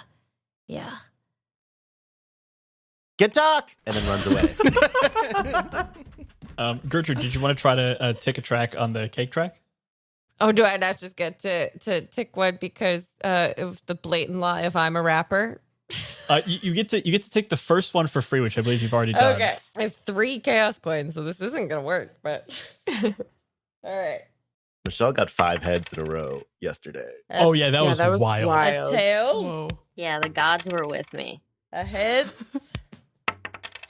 Good talk! And then runs away. Gertrude, did you want to try to tick a track on the cake track? Oh, do I not just get to tick one because of the blatant lie of I'm a rapper? You get to take the first one for free, which I believe you've already done. Okay, I have 3 chaos coins, so this isn't gonna work. But all right. Michelle got 5 heads in a row yesterday. Oh yeah, that was wild. A tails. Yeah, the gods were with me. A heads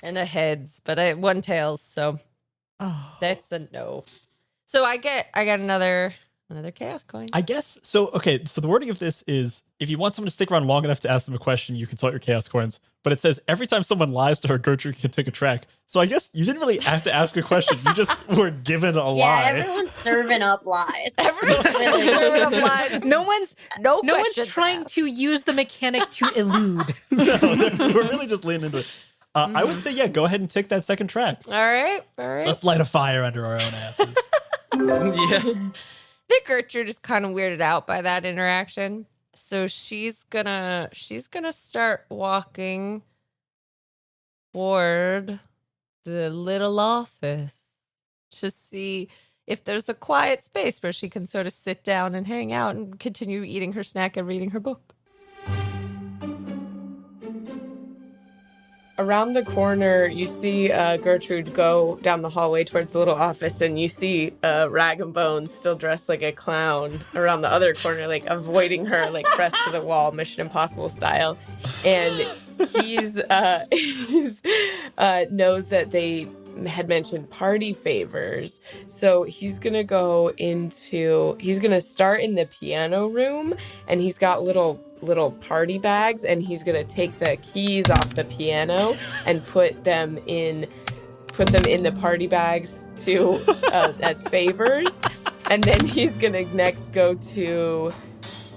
and a heads, but one tails, so that's a no. So I get another chaos coin. I guess so. Okay, so the wording of this is: if you want someone to stick around long enough to ask them a question, you consult your chaos coins. But it says every time someone lies to her, Gertrude can take a track. So I guess you didn't really have to ask a question. You just were given a lie. Yeah, everyone's serving up lies. Everyone's serving up lies. No one's trying to use the mechanic to elude. No, we're really just leaning into it. I would say, go ahead and take that second track. All right. Let's light a fire under our own asses. Yeah. I think Gertrude is kind of weirded out by that interaction. So she's gonna start walking toward the little office to see if there's a quiet space where she can sort of sit down and hang out and continue eating her snack and reading her book. Around the corner, you see Gertrude go down the hallway towards the little office, and you see Rag and Bones still dressed like a clown around the other corner, like avoiding her, like pressed to the wall, Mission Impossible style. And he's knows that they had mentioned party favors, so he's gonna start in the piano room, and he's got little party bags, and he's gonna take the keys off the piano and put them in the party bags to as favors. And then he's gonna next go to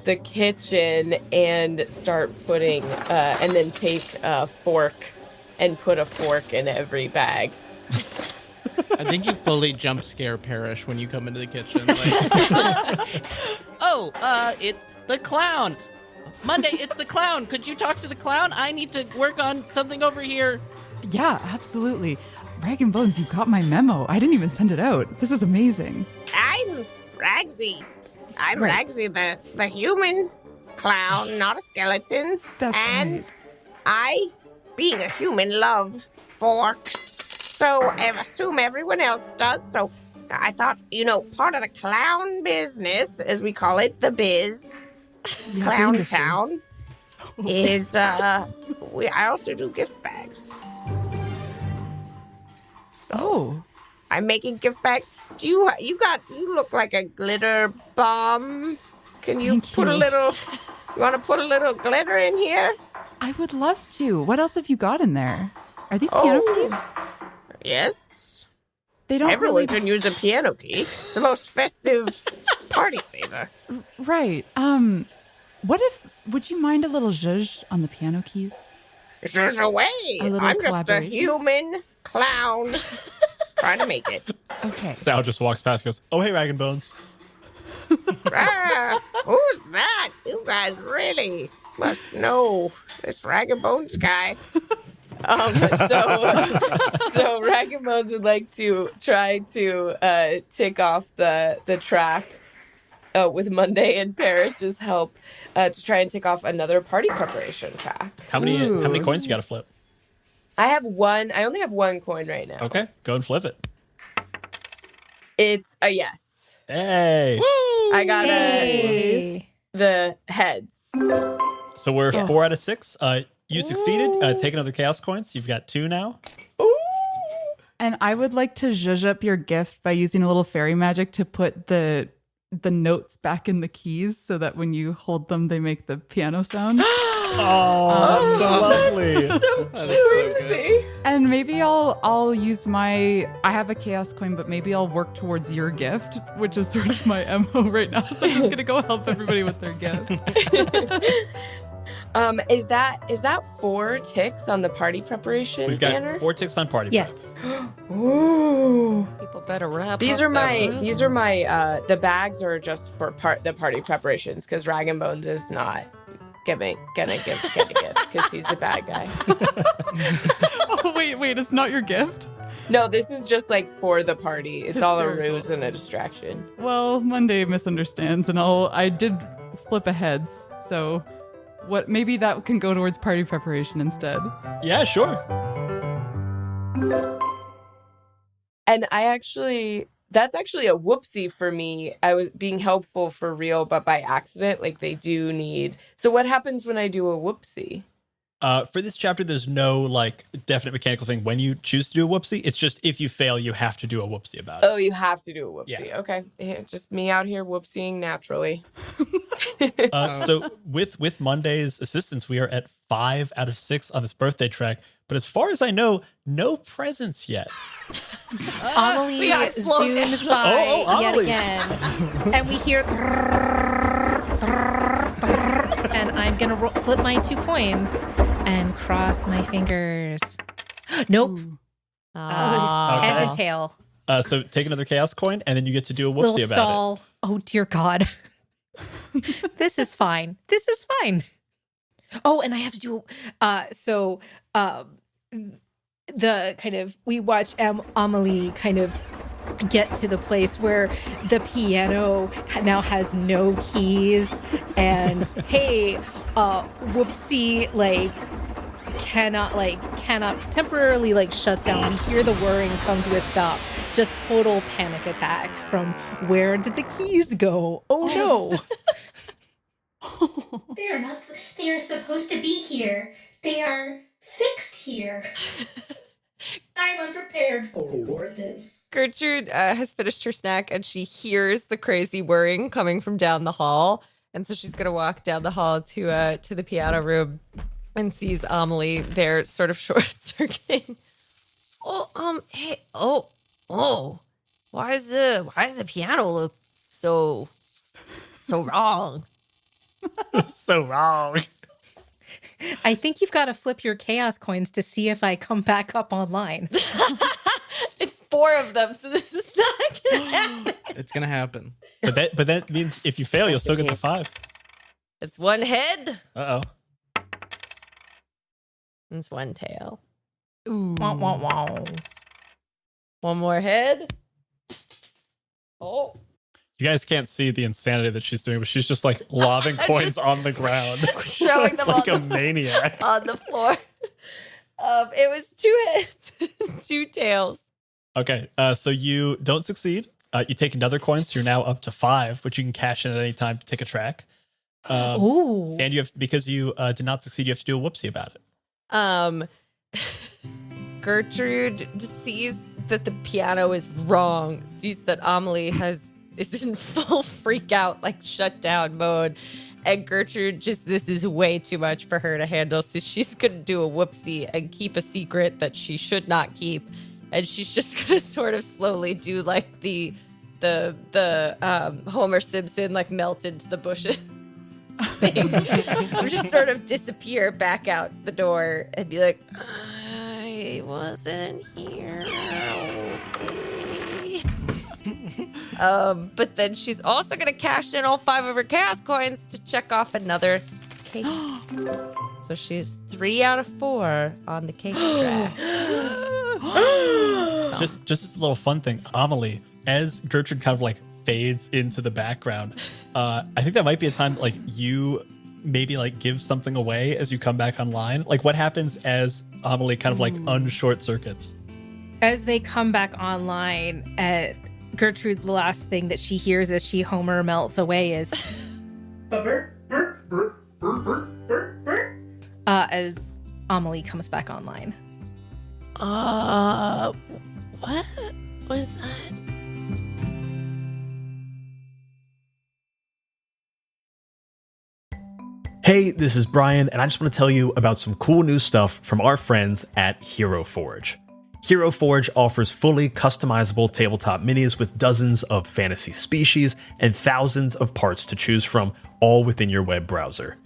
the kitchen and start putting and then take a fork and put a fork in every bag. I think you fully jump scare Parrish when you come into the kitchen. It's the clown. Monday, it's the clown. Could you talk to the clown? I need to work on something over here. Yeah, absolutely. Rag and Bones, you got my memo. I didn't even send it out. This is amazing. I'm Ragsy. I'm Right. Ragsy, the human clown, not a skeleton. That's and right. I, being a human, love forks. So I assume everyone else does. So I thought, part of the clown business, as we call it, the biz, Yeah, Clown industry. Town, is I also do gift bags. Oh. I'm making gift bags. Do you look like a glitter bomb? Can you Thank put a you. little? You want to put a little glitter in here? I would love to. What else have you got in there? Are these piano keys? Yes. They don't Everyone really... can use a piano key. It's the most festive party favor. Right. Would you mind a little zhuzh on the piano keys? There's a way. A little I'm just a collaboration? human clown trying to make it. Okay. Sal just walks past and goes, oh, hey, Rag and Bones. Who's that? You guys really must know this Rag and Bones guy. So Rag and Bones would like to try to tick off the track with Monday and Parrish's help to try and tick off another party preparation track. How many coins you got to flip? I only have one coin right now. Okay, go and flip it. It's a yes. Hey. Woo! I got Hey. the heads. So we're 4 out of 6. You succeeded. Take another chaos coins. You've got 2 now. And I would like to zhuzh up your gift by using a little fairy magic to put the notes back in the keys so that when you hold them, they make the piano sound. Oh, that's so lovely. So cute. And maybe I'll use I have a chaos coin, but maybe I'll work towards your gift, which is sort of my MO right now. So I'm just gonna go help everybody with their gift. Is that 4 ticks on the party preparation We've got banner? 4 ticks on party. Yes. Ooh. People better wrap. These are my the bags are just for the party preparations because Rag and Bones is not gonna give a gift because he's the bad guy. Oh wait, it's not your gift? No, this is just like for the party. It's all a Hysterical. ruse and a distraction. Well, Monday misunderstands, and I did flip a heads, so maybe that can go towards party preparation instead. Yeah, sure. And that's actually a whoopsie for me. I was being helpful for real, but by accident. Like they do need. So what happens when I do a whoopsie? For this chapter, there's no definite mechanical thing when you choose to do a whoopsie. It's just if you fail, you have to do a whoopsie about it. Oh, you have to do a whoopsie. Yeah. Okay. Just me out here whoopsieing naturally. So with Monday's assistance, we are at 5 out of 6 on this birthday track. But as far as I know, no presents yet. Amelie zooms by yet again, and we hear, and I'm gonna flip my 2 coins and cross my fingers. Nope. Head and tail. So take another chaos coin, and then you get to do a Little whoopsie about stall. Oh dear God. This is fine. This is fine. Oh, and I have to do the kind of we watch Amelie kind of get to the place where the piano now has no keys, and hey, whoopsie cannot temporarily shuts down. We hear the whirring come to a stop. Just total panic attack from where did the keys go? Oh no. They are supposed to be here. They are fixed here. I'm unprepared for this. Gertrude has finished her snack and she hears the crazy whirring coming from down the hall. And so she's going to walk down the hall to the piano room and sees Amelie there sort of short-circuiting. Hey, why does the piano look so wrong? So wrong. I think you've got to flip your chaos coins to see if I come back up online. It's 4 of them, so this is not going to happen. It's gonna happen. But that means if you fail, you'll still get the 5. It's 1 head. Uh-oh. It's 1 tail. Ooh. Wah, wah, wah. 1 more head. Oh. You guys can't see the insanity that she's doing, but she's just like lobbing coins on the ground. Throwing them like on a maniac. on the floor. It was 2 heads, 2 tails. Okay, so you don't succeed. You take another coin, so you're now up to 5, which you can cash in at any time to take a track. Ooh. And you have, because you did not succeed, you have to do a whoopsie about it. Gertrude sees that the piano is wrong, sees that Amelie is in full freak out, like shutdown mode. And Gertrude this is way too much for her to handle. So she's going to do a whoopsie and keep a secret that she should not keep. And she's just going to sort of slowly do like the Homer Simpson, like melt into the bushes thing. Just sort of disappear back out the door and be like, I wasn't here. Okay. But then she's also going to cash in all 5 of her chaos coins to check off another cake. So she's 3 out of 4 on the cake track. Just as a little fun thing, Amelie, as Gertrude kind of like fades into the background, I think that might be a time like you maybe like give something away as you come back online. Like what happens as Amelie kind of like unshort circuits? As they come back online, Gertrude, the last thing that she hears as she Homer melts away is as Amelie comes back online. What was that? Hey, this is Brian, and I just want to tell you about some cool new stuff from our friends at Hero Forge. Hero Forge offers fully customizable tabletop minis with dozens of fantasy species and thousands of parts to choose from, all within your web browser.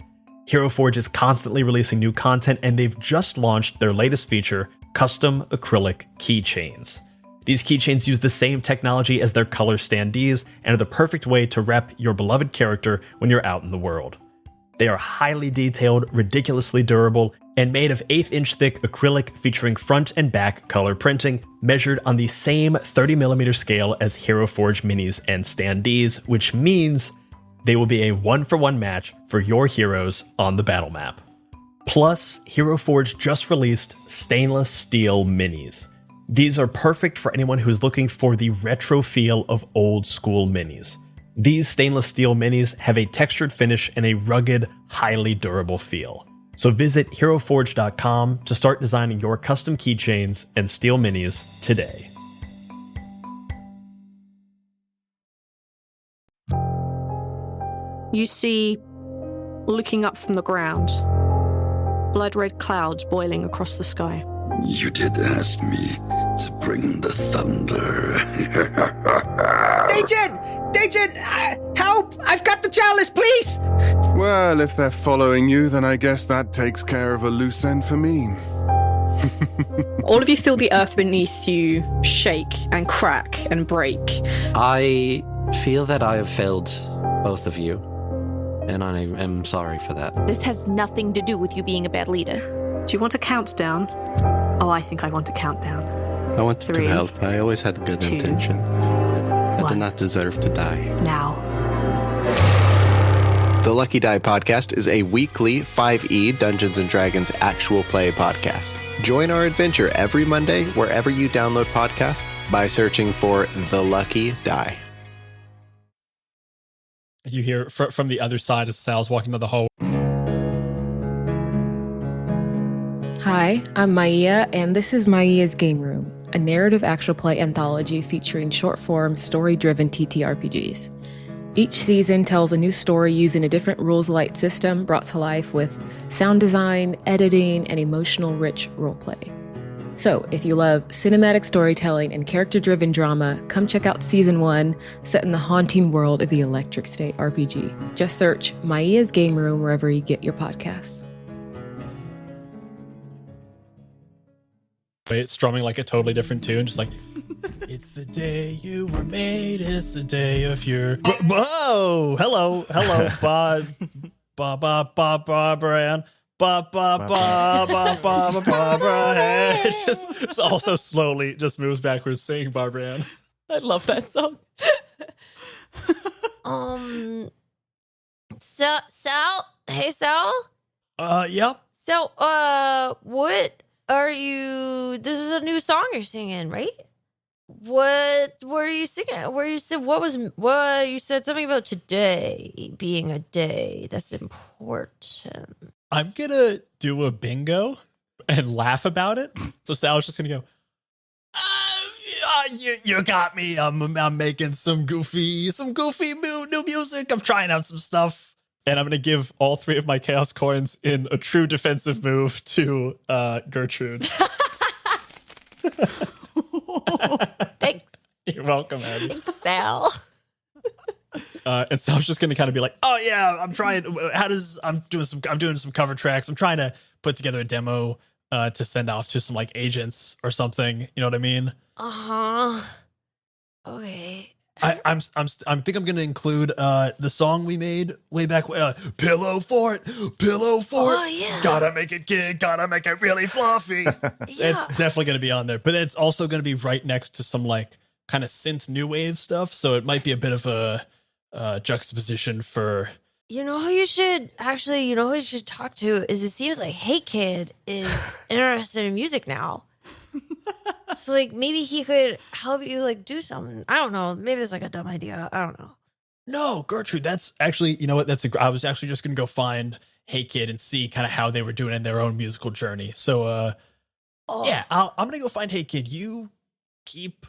Hero Forge is constantly releasing new content, and they've just launched their latest feature, custom acrylic keychains. These keychains use the same technology as their color standees and are the perfect way to rep your beloved character when you're out in the world. They are highly detailed, ridiculously durable, and made of 1/8-inch thick acrylic featuring front and back color printing, measured on the same 30mm scale as Hero Forge minis and standees, which means they will be a 1-for-1 match for your heroes on the battle map. Plus, Hero Forge just released stainless steel minis. These are perfect for anyone who's looking for the retro feel of old school minis. These stainless steel minis have a textured finish and a rugged, highly durable feel. So visit HeroForge.com to start designing your custom keychains and steel minis today. You see, looking up from the ground, blood-red clouds boiling across the sky. You did ask me to bring the thunder. Dejin! Help! I've got the chalice, please! Well, if they're following you, then I guess that takes care of a loose end for me. All of you feel the earth beneath you shake and crack and break. I feel that I have failed both of you, and I am sorry for that. This has nothing to do with you being a bad leader. Do you want a countdown? Oh, I think I want a countdown. I wanted 3, to help. I always had good 2, intention. I 1. did not deserve to die. Now. The Lucky Die podcast is a weekly 5e Dungeons & Dragons actual play podcast. Join our adventure every Monday wherever you download podcasts by searching for The Lucky Die. You hear from the other side as Sal's walking down the hallway. Hi, I'm Maia, and this is Maia's Game Room, a narrative actual play anthology featuring short-form, story-driven TTRPGs. Each season tells a new story using a different rules-light system brought to life with sound design, editing, and emotional-rich roleplay. So, if you love cinematic storytelling and character-driven drama, come check out Season 1, set in the haunting world of the Electric State RPG. Just search Maia's Game Room wherever you get your podcasts. Strumming like a totally different tune, just like, it's the day you were made, it's the day of your... Whoa! Hello, Brian. Brian. Just also slowly just moves backwards singing Barbarian. I love that song. Sal? Hey, Sal? Yep. So, what are you... This is a new song you're singing, right? What are you singing? You said something about today being a day that's important. I'm gonna do a bingo and laugh about it. So Sal's just gonna go, you got me. I'm making some goofy new music. I'm trying out some stuff. And I'm going to give all 3 of my chaos coins in a true defensive move to Gertrude. Thanks. You're welcome, Ed. Thanks, Sal. And Sal's just going to kind of be like, oh yeah, I'm trying. I'm doing some cover tracks. I'm trying to put together a demo to send off to some like agents or something. You know what I mean? Okay. I think I'm gonna include the song we made way back. Pillow Fort. Oh yeah. Gotta make it really fluffy. It's definitely gonna be on there, but it's also gonna be right next to some like kind of synth new wave stuff. So it might be a bit of a juxtaposition for. You know who you should talk to is it seems like Hey Kid is interested in music now. So like maybe he could help you like do something. I don't know. Maybe it's like a dumb idea. I don't know. No, Gertrude, that's actually, you know what? I was actually just going to go find Hey Kid and see kind of how they were doing in their own musical journey. So, yeah, I'm going to go find Hey Kid. You keep,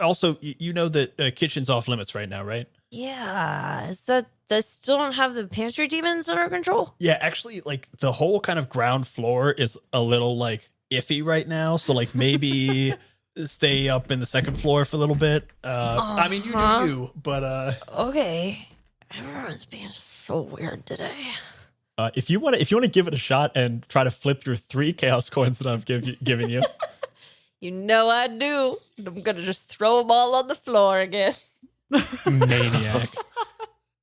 also, you know that kitchen's off limits right now, right? Yeah. Is that, they still don't have the pantry demons under control? Yeah, actually, like the whole kind of ground floor is a little like iffy right now. So like maybe stay up in the second floor for a little bit. I mean, you do you, but okay. Everyone's being so weird today. If you want to give it a shot and try to flip your 3 chaos coins that I've given you. You know I do. I'm gonna just throw them all on the floor again. Maniac.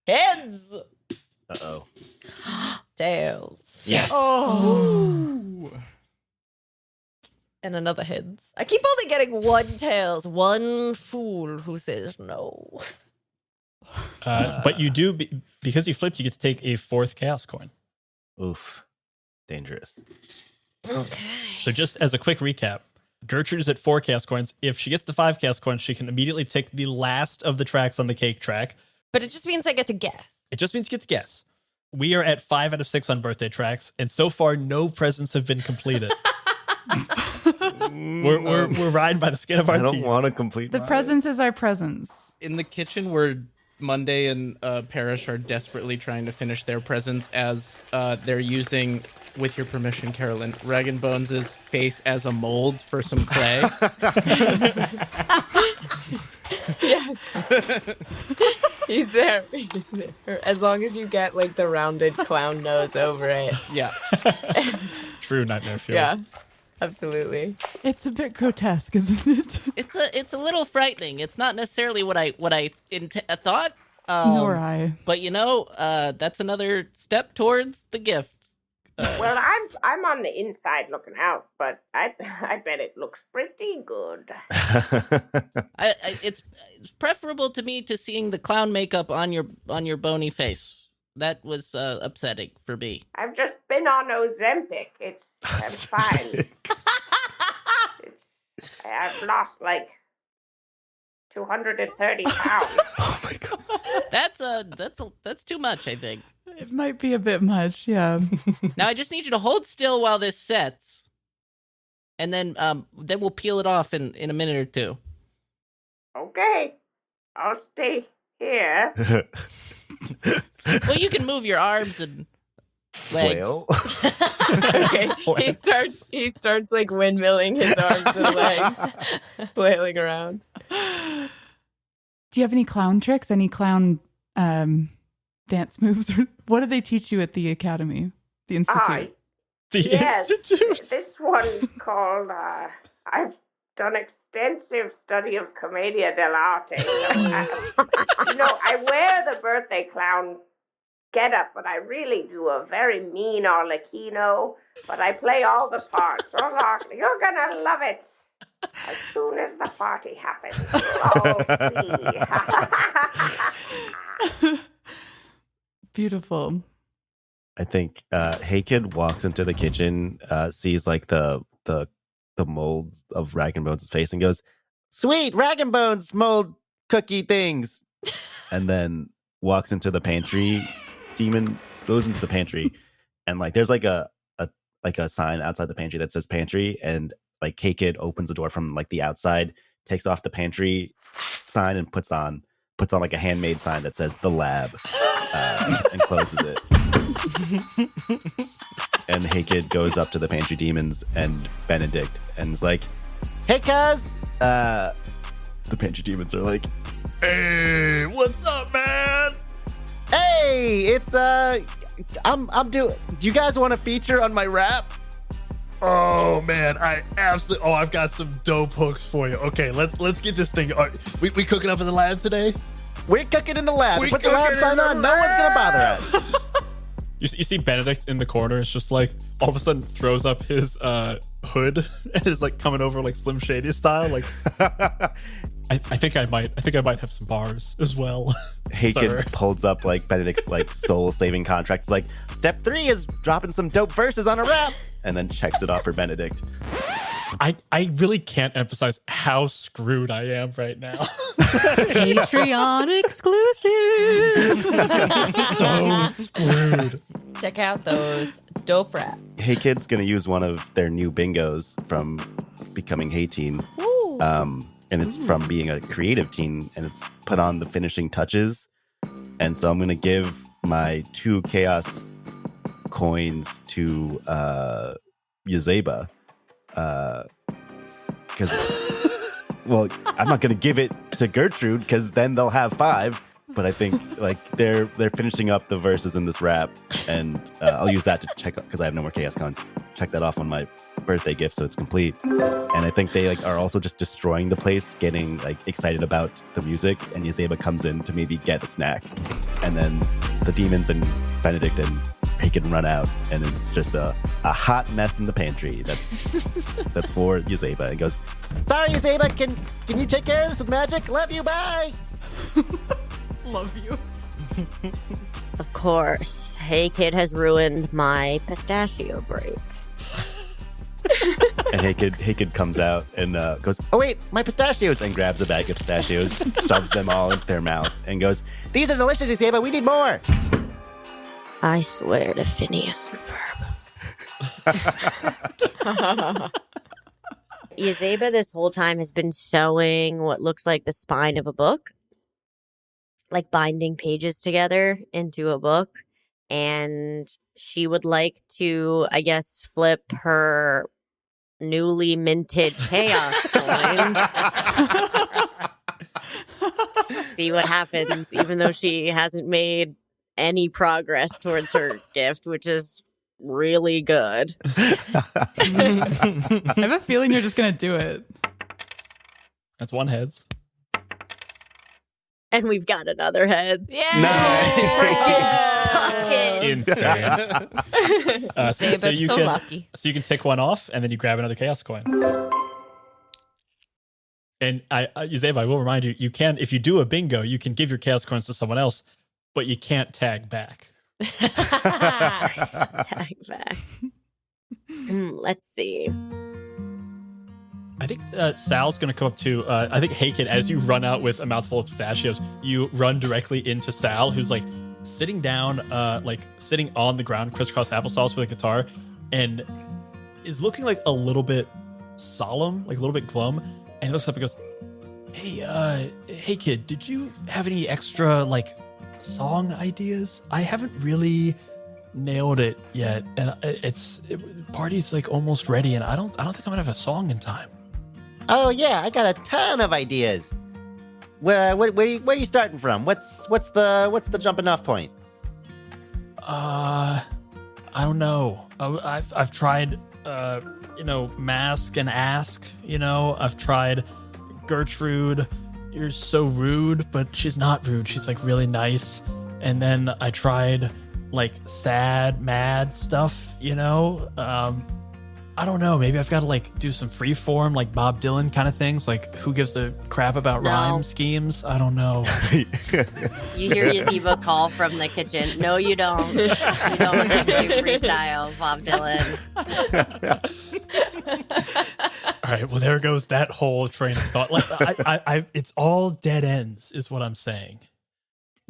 Heads. Uh-oh. Tails. Yes. Oh. And another heads. I keep only getting 1 tails. One fool who says no. But you do, because you flipped, you get to take a 4th chaos coin. Oof. Dangerous. Okay. So just as a quick recap, Gertrude is at 4 chaos coins. If she gets to 5 chaos coins, she can immediately take the last of the tracks on the cake track. But it just means I get to guess. It just means you get to guess. We are at 5 out of 6 on birthday tracks, and so far no presents have been completed. We're riding by the skin of our teeth. I don't want to complete the presents is our presents. In the kitchen where Monday and Parrish are desperately trying to finish their presents as they're using, with your permission, Carolyn, Rag and Bones' face as a mold for some clay. Yes. He's there. As long as you get like the rounded clown nose over it. Yeah. True nightmare fuel. Yeah. Absolutely. It's a bit grotesque, isn't it? It's a little frightening. It's not necessarily what I thought. Nor I. But you know, that's another step towards the gift. Well, I'm on the inside looking out, but I bet it looks pretty good. It's preferable to me to seeing the clown makeup on your bony face. That was upsetting for me. I've just been on Ozempic. I'm fine. I've lost like 230 pounds. Oh my god. That's too much, I think. It might be a bit much, yeah. Now I just need you to hold still while this sets, and then we'll peel it off in a minute or 2. Okay, I'll stay here. Well, you can move your arms and legs. Flail. Okay, he starts like windmilling his arms and legs, flailing around. Do you have any clown tricks? Any clown dance moves? What did they teach you at the academy, the institute? Institute. This one's called. I've done extensive study of Commedia dell'arte. I wear the birthday clown getup, but I really do a very mean Arlecchino. But I play all the parts. You're gonna love it. As soon as the party happens, we'll all see. Beautiful. I think Hey Kid walks into the kitchen, sees like the molds of Rag and Bones' face and goes, "Sweet Rag and Bones mold cookie things," and then walks into the pantry. Demon goes into the pantry, and like there's like a sign outside the pantry that says pantry, and like Hey Kid opens the door from like the outside, takes off the pantry sign and puts on like a handmade sign that says the lab, and closes it. And Hey Kid goes up to the pantry demons and Benedict and is like, "Hey cuz!" The pantry demons are like, "Hey, what's up, man? Hey, it's I'm doing. Do you guys want to feature on my rap?" Oh man, I've got some dope hooks for you. Okay, let's get this thing. We cooking up in the lab today? We're cooking in the lab. Put the lab sign on. No one's gonna bother us. You see Benedict in the corner. It's just like all of a sudden throws up his hood and is like coming over like Slim Shady style. Like, I think I might have some bars as well. Hey Kid pulls up like Benedict's like soul saving contract. It's like, "Step 3 is dropping some dope verses on a rap," and then checks it off for Benedict. I really can't emphasize how screwed I am right now. Patreon exclusive. So screwed. Check out those dope raps. Hey Kid's gonna use one of their new bingos from becoming Hey Teen. Ooh. And it's from being a creative teen, and it's put on the finishing touches. And so I'm gonna give my 2 chaos coins to Yazeba. Because well, I'm not gonna give it to Gertrude because then they'll have 5. But I think like they're finishing up the verses in this rap, and I'll use that to check because I have no more chaos coins. Check that off on my birthday gift so it's complete. And I think they like are also just destroying the place, getting like excited about the music, and Yazeba comes in to maybe get a snack, and then the demons and Benedict and Hey Kid run out, and it's just a hot mess in the pantry. That's for Yazeba. And goes, "Sorry Yazeba, can you take care of this with magic? Love you, bye." Love you. Of course, Hey Kid has ruined my pistachio break. And Hey Kid comes out and goes, "Oh wait, my pistachios!" and grabs a bag of pistachios, shoves them all into their mouth, and goes, "These are delicious, Yazeba. We need more." I swear to Phineas and Ferb. Yazeba this whole time has been sewing what looks like the spine of a book, like binding pages together into a book, and she would like to, I guess, flip her newly minted chaos coins. See what happens, even though she hasn't made any progress towards her gift, which is really good. I have a feeling you're just gonna do it. That's 1 heads. And we've got another heads. Yeah. Nice. Suck it. Insane. So you so can, lucky. So you can take one off, and then you grab another chaos coin. And Yazeba, I will remind you, you can, if you do a bingo, you can give your chaos coins to someone else, but you can't tag back. Tag back. Let's see. I think Sal's going to come up to, I think Hey Kid, as you run out with a mouthful of pistachios, you run directly into Sal, who's like sitting down, like sitting on the ground, crisscross applesauce with a guitar, and is looking like a little bit solemn, like a little bit glum. And he looks up and goes, Hey Kid, did you have any extra like song ideas? I haven't really nailed it yet, and party's like almost ready, and I don't think I'm gonna have a song in time. Oh yeah, I got a ton of ideas. Where are you starting from? What's the jumping off point? I don't know. I've tried Mask and Ask. I've tried Gertrude. You're so rude, but she's not rude. She's like really nice. And then I tried like sad, mad stuff. I don't know. Maybe I've got to like do some free form, like Bob Dylan kind of things. Like, who gives a crap about rhyme schemes? I don't know. You hear Yazeba call from the kitchen. No, you don't. You don't have to do freestyle, Bob Dylan. All right. Well, there goes that whole train of thought. Like, it's all dead ends, is what I'm saying.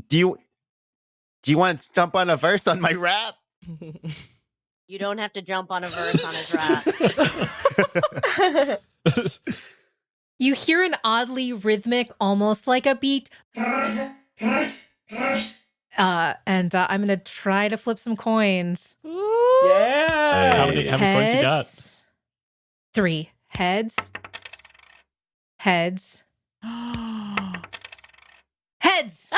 Do you want to jump on a verse on my rap? You don't have to jump on a verse on his rap. You hear an oddly rhythmic, almost like a beat. And I'm going to try to flip some coins. Yeah. How many coins you got? 3. Heads. Heads. Heads!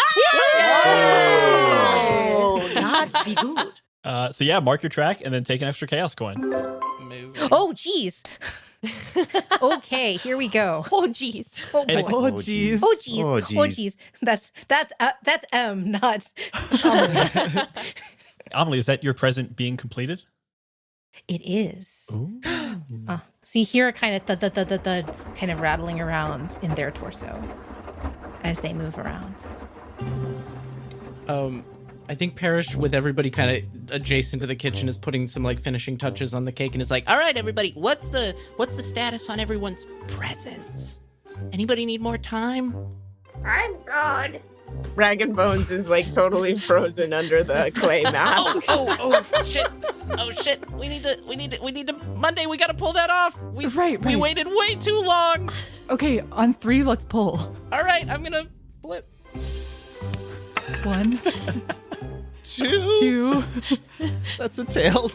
Oh, that's be good. So yeah, mark your track and then take an extra chaos coin. Amazing. Oh, geez. Okay, here we go. Oh, jeez. Oh, boy. Oh, jeez. Oh, geez. Oh, Oh, geez. geez. That's M, not Amelie, is that your present being completed? It is. So you hear a kind of thud, kind of rattling around in their torso as they move around. I think Parrish, with everybody kind of adjacent to the kitchen, is putting some like finishing touches on the cake and is like, All right, everybody, what's the status on everyone's presents? Anybody need more time? I'm good. Rag and Bones is like totally frozen under the clay mask. Oh shit. We need to Monday, we gotta pull that off. We waited way too long. Okay, on 3, let's pull. All right, I'm gonna flip. 1, 2. That's a tails.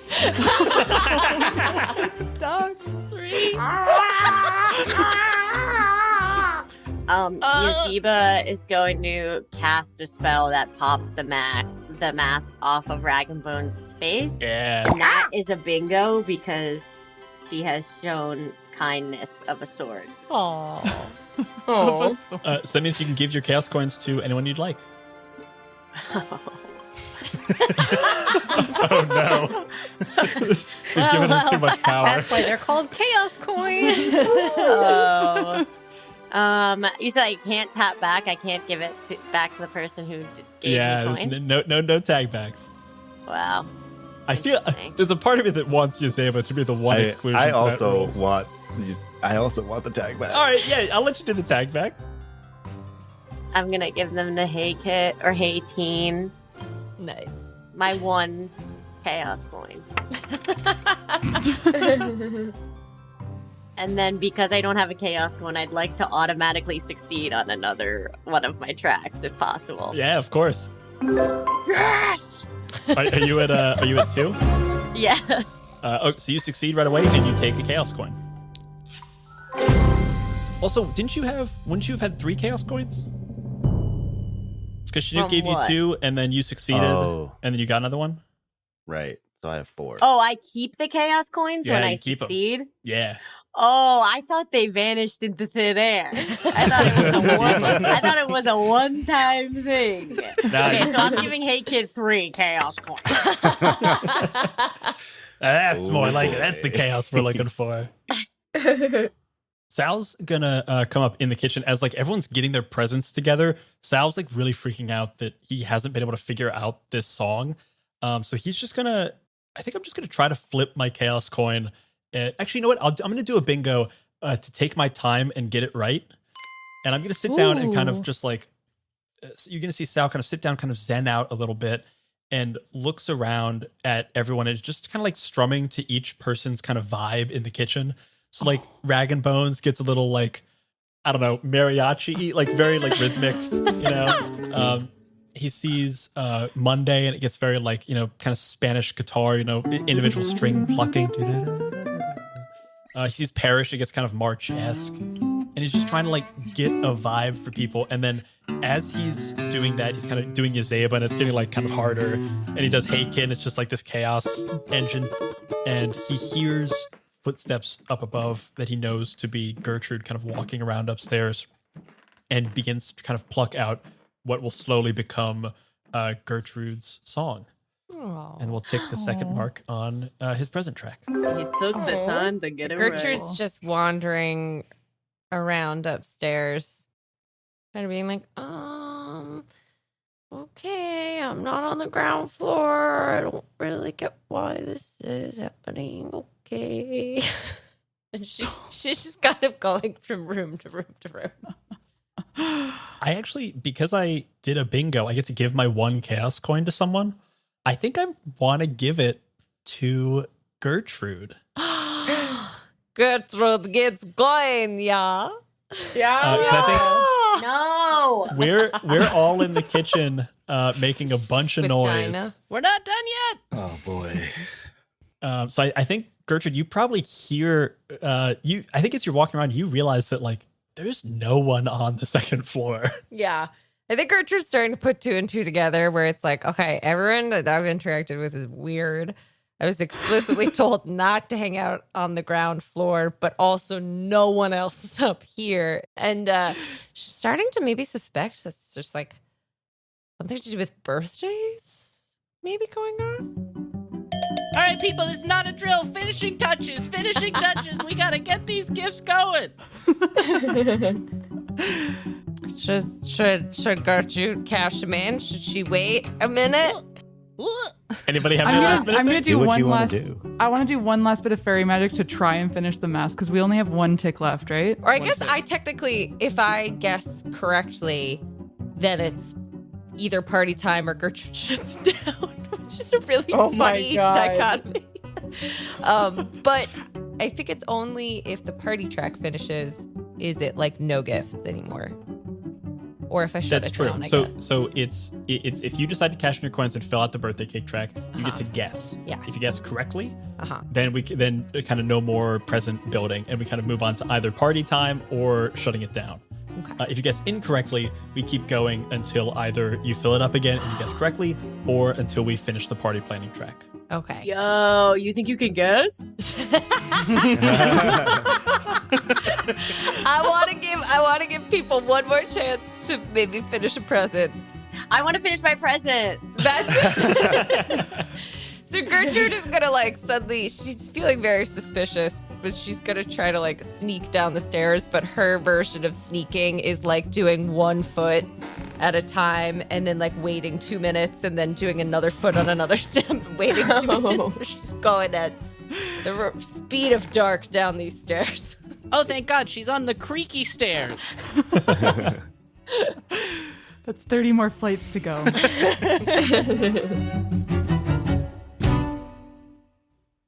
Stop. 3. Yazeba is going to cast a spell that pops the mask off of Rag and Bone's face. Yeah. And that is a bingo because she has shown kindness of a sort. Aww. Oh. So that means you can give your chaos coins to anyone you'd like. Oh no. We've given them too much power. That's why they're called chaos coins. Oh. You said I can't tap back. I can't give it back to the person who gave me coins. No tag backs. Wow. I feel there's a part of me that wants Yazeba to be the one exclusion. I to that also rule. want the tag back. All right, yeah, I'll let you do the tag back. I'm gonna give them the Hey Kit or Hey Teen. Nice. My 1 chaos coin. And then because I don't have a chaos coin, I'd like to automatically succeed on another one of my tracks if possible. Yeah, of course. Yes! Are you at 2? Yeah. So you succeed right away and you take a chaos coin. Also, wouldn't you have had 3 chaos coins? Because Chinook gave you 2 and then you succeeded and then you got another one? Right. So I have 4. Oh, I keep the chaos coins when I keep 'em. succeed? Yeah. Oh, I thought they vanished into thin air. I thought it was a one-time thing. Okay, so I'm giving Hey Kid 3 chaos coins. That's more like it. That's the chaos we're looking for. Sal's gonna come up in the kitchen as like everyone's getting their presents together. Sal's like really freaking out that he hasn't been able to figure out this song. So he's just gonna. I think I'm just gonna try to flip my chaos coin. Actually, you know what? I'm gonna do a bingo to take my time and get it right. And I'm gonna sit down and kind of just like you're gonna see Sal kind of sit down, kind of zen out a little bit, and looks around at everyone and just kind of like strumming to each person's kind of vibe in the kitchen. So like Rag and Bones gets a little like, I don't know, mariachi, like very like rhythmic, you know. He sees Monday and it gets very like, you know, kind of Spanish guitar, you know, individual string plucking. He sees Parrish, it gets kind of March-esque. And he's just trying to like get a vibe for people. And then as he's doing that, he's kind of doing Yazeba and it's getting like kind of harder. And he does Hey Kid, and it's just like this chaos engine. And he hears footsteps up above that he knows to be Gertrude kind of walking around upstairs and begins to kind of pluck out what will slowly become Gertrude's song. And we'll tick the second mark on his present track. He took the time to get it Gertrude's right. just wandering around upstairs, kind of being like, okay, I'm not on the ground floor. I don't really get why this is happening. Okay. And she's just kind of going from room to room to room. I actually, because I did a bingo, I get to give my 1 chaos coin to someone. I think I want to give it to Gertrude. Gertrude gets coin, yeah. I No. think we're all in the kitchen making a bunch of With noise. Dinah. We're not done yet. Oh boy. So I think Gertrude, you probably hear I think as you're walking around, you realize that like there's no one on the second floor. Yeah. I think Gertrude's starting to put 2 and 2 together where it's like, okay, everyone that I've interacted with is weird. I was explicitly told not to hang out on the ground floor, but also no one else is up here. And she's starting to maybe suspect that's just like something to do with birthdays maybe going on. All right, people, this is not a drill. Finishing touches. We got to get these gifts going. Should Gertrude cash them in? Should she wait a minute? Anybody have any last minute? I'm gonna do what you one wanna last. do. I want to do one last bit of fairy magic to try and finish the mask because we only have 1 tick left, right? Or I guess I technically, if I guess correctly, then it's either party time or Gertrude shuts down, which is a really funny dichotomy. But I think it's only if the party track finishes, is it like no gifts anymore? Or if I shut That's it true. down, I So guess. so it's if you decide to cash in your coins and fill out the birthday cake track, you get to guess. Yeah. If you guess correctly, Uh-huh. then kind of no more present building, and we kind of move on to either party time or shutting it down. Okay. If you guess incorrectly, we keep going until either you fill it up again and you guess correctly, or until we finish the party planning track. Okay. Yo, you think you can guess? I want to give people one more chance to maybe finish a present. I want to finish my present. So Gertrude is gonna like suddenly, she's feeling very suspicious, but she's gonna try to like sneak down the stairs. But her version of sneaking is like doing 1 foot at a time and then like waiting 2 minutes and then doing another foot on another step and waiting 2 minutes. So she's going at the speed of dark down these stairs. Oh, thank God, she's on the creaky stairs. That's 30 more flights to go.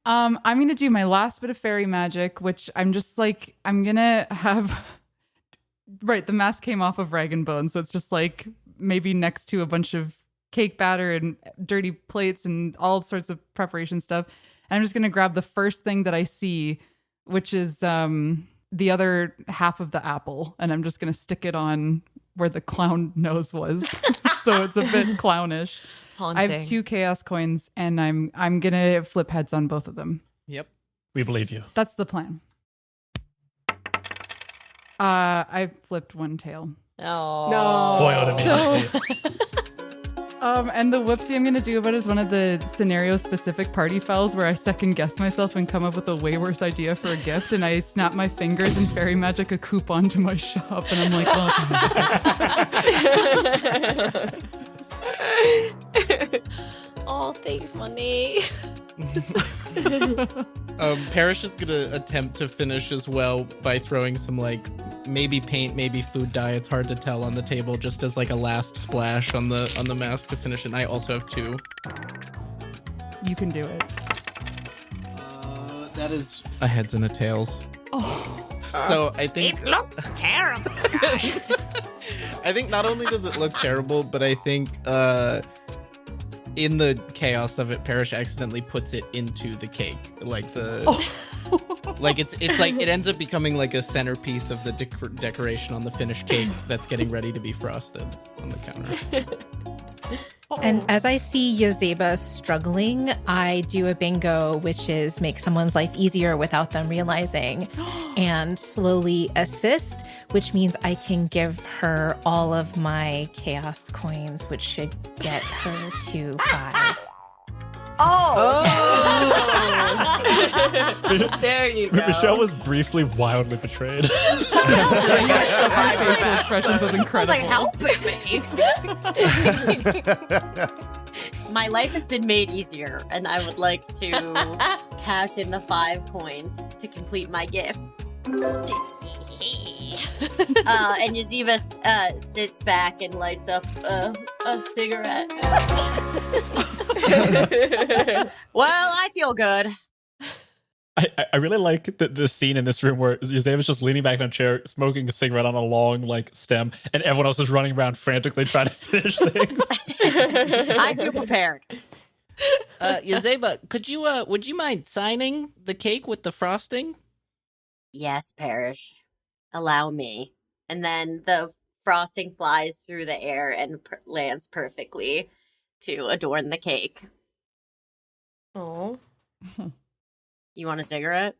I'm going to do my last bit of fairy magic, which I'm just like, I'm going to have... Right, the mask came off of Rag and Bone, so it's just like maybe next to a bunch of cake batter and dirty plates and all sorts of preparation stuff. And I'm just going to grab the first thing that I see, which is the other half of the apple, and I'm just going to stick it on where the clown nose was. So it's a bit clownish. Haunting. I have 2 chaos coins, and I'm going to flip heads on both of them. Yep. We believe you. That's the plan. I flipped 1 tail. Oh. No. Foiled immediately. And the whoopsie I'm going to do about it is one of the scenario-specific party fouls where I second-guess myself and come up with a way worse idea for a gift, and I snap my fingers and fairy magic a coupon to my shop, and I'm like, Oh, thanks, money. Parrish is gonna attempt to finish as well by throwing some like maybe paint, maybe food dye. It's hard to tell on the table, just as like a last splash on the mask to finish it. And I also have 2. you can do it. That is a heads and a tails. Oh. So I think It looks terrible, guys. I think not only does it look terrible, but I think in the chaos of it, Parrish accidentally puts it into the cake, like like it's like it ends up becoming like a centerpiece of the decoration on the finished cake that's getting ready to be frosted on the counter. And as I see Yazeba struggling, I do a bingo, which is make someone's life easier without them realizing, and slowly assist, which means I can give her all of my chaos coins, which should get her to 5. Oh! There you go. Michelle was briefly wildly betrayed. My facial expressions was I was incredible. like, help me. My life has been made easier, and I would like to cash in the 5 coins to complete my gift. And Yazeba sits back and lights up a cigarette. Well, I feel good. I really like the scene in this room where Yazeba's just leaning back in a chair, smoking a cigarette on a long stem, and everyone else is running around frantically trying to finish things. I feel prepared. Yazeba, would you mind signing the cake with the frosting? Yes, Parrish. Allow me. And then the frosting flies through the air and lands perfectly to adorn the cake. Oh. You want a cigarette?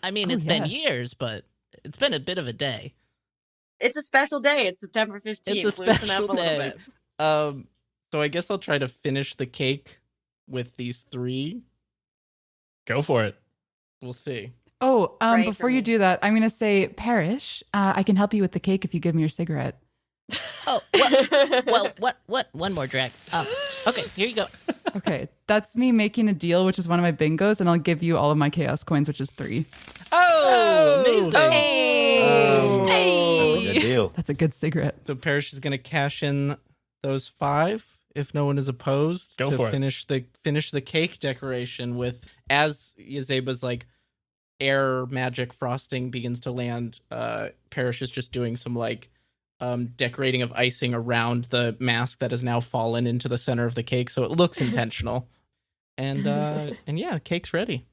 I mean, it's been years, but it's been a bit of a day. It's a special day. It's September 15th. It's a Loosen up special a little day. bit. So I guess I'll try to finish the cake with these 3. Go for it. We'll see. Oh, Pray for before you me. do that, I'm going to say, Parrish, I can help you with the cake if you give me your cigarette. Oh, well, what? One more drag. Okay, here you go. Okay, that's me making a deal, which is one of my bingos, and I'll give you all of my chaos coins, which is 3. Oh, amazing. That's a good deal. That's a good cigarette. So Parrish is going to cash in those 5 if no one is opposed. Go to for it. Finish the cake decoration with, as Yazeba's air magic frosting begins to land, Parrish is just doing some decorating of icing around the mask that has now fallen into the center of the cake, so it looks intentional. And yeah, cake's ready.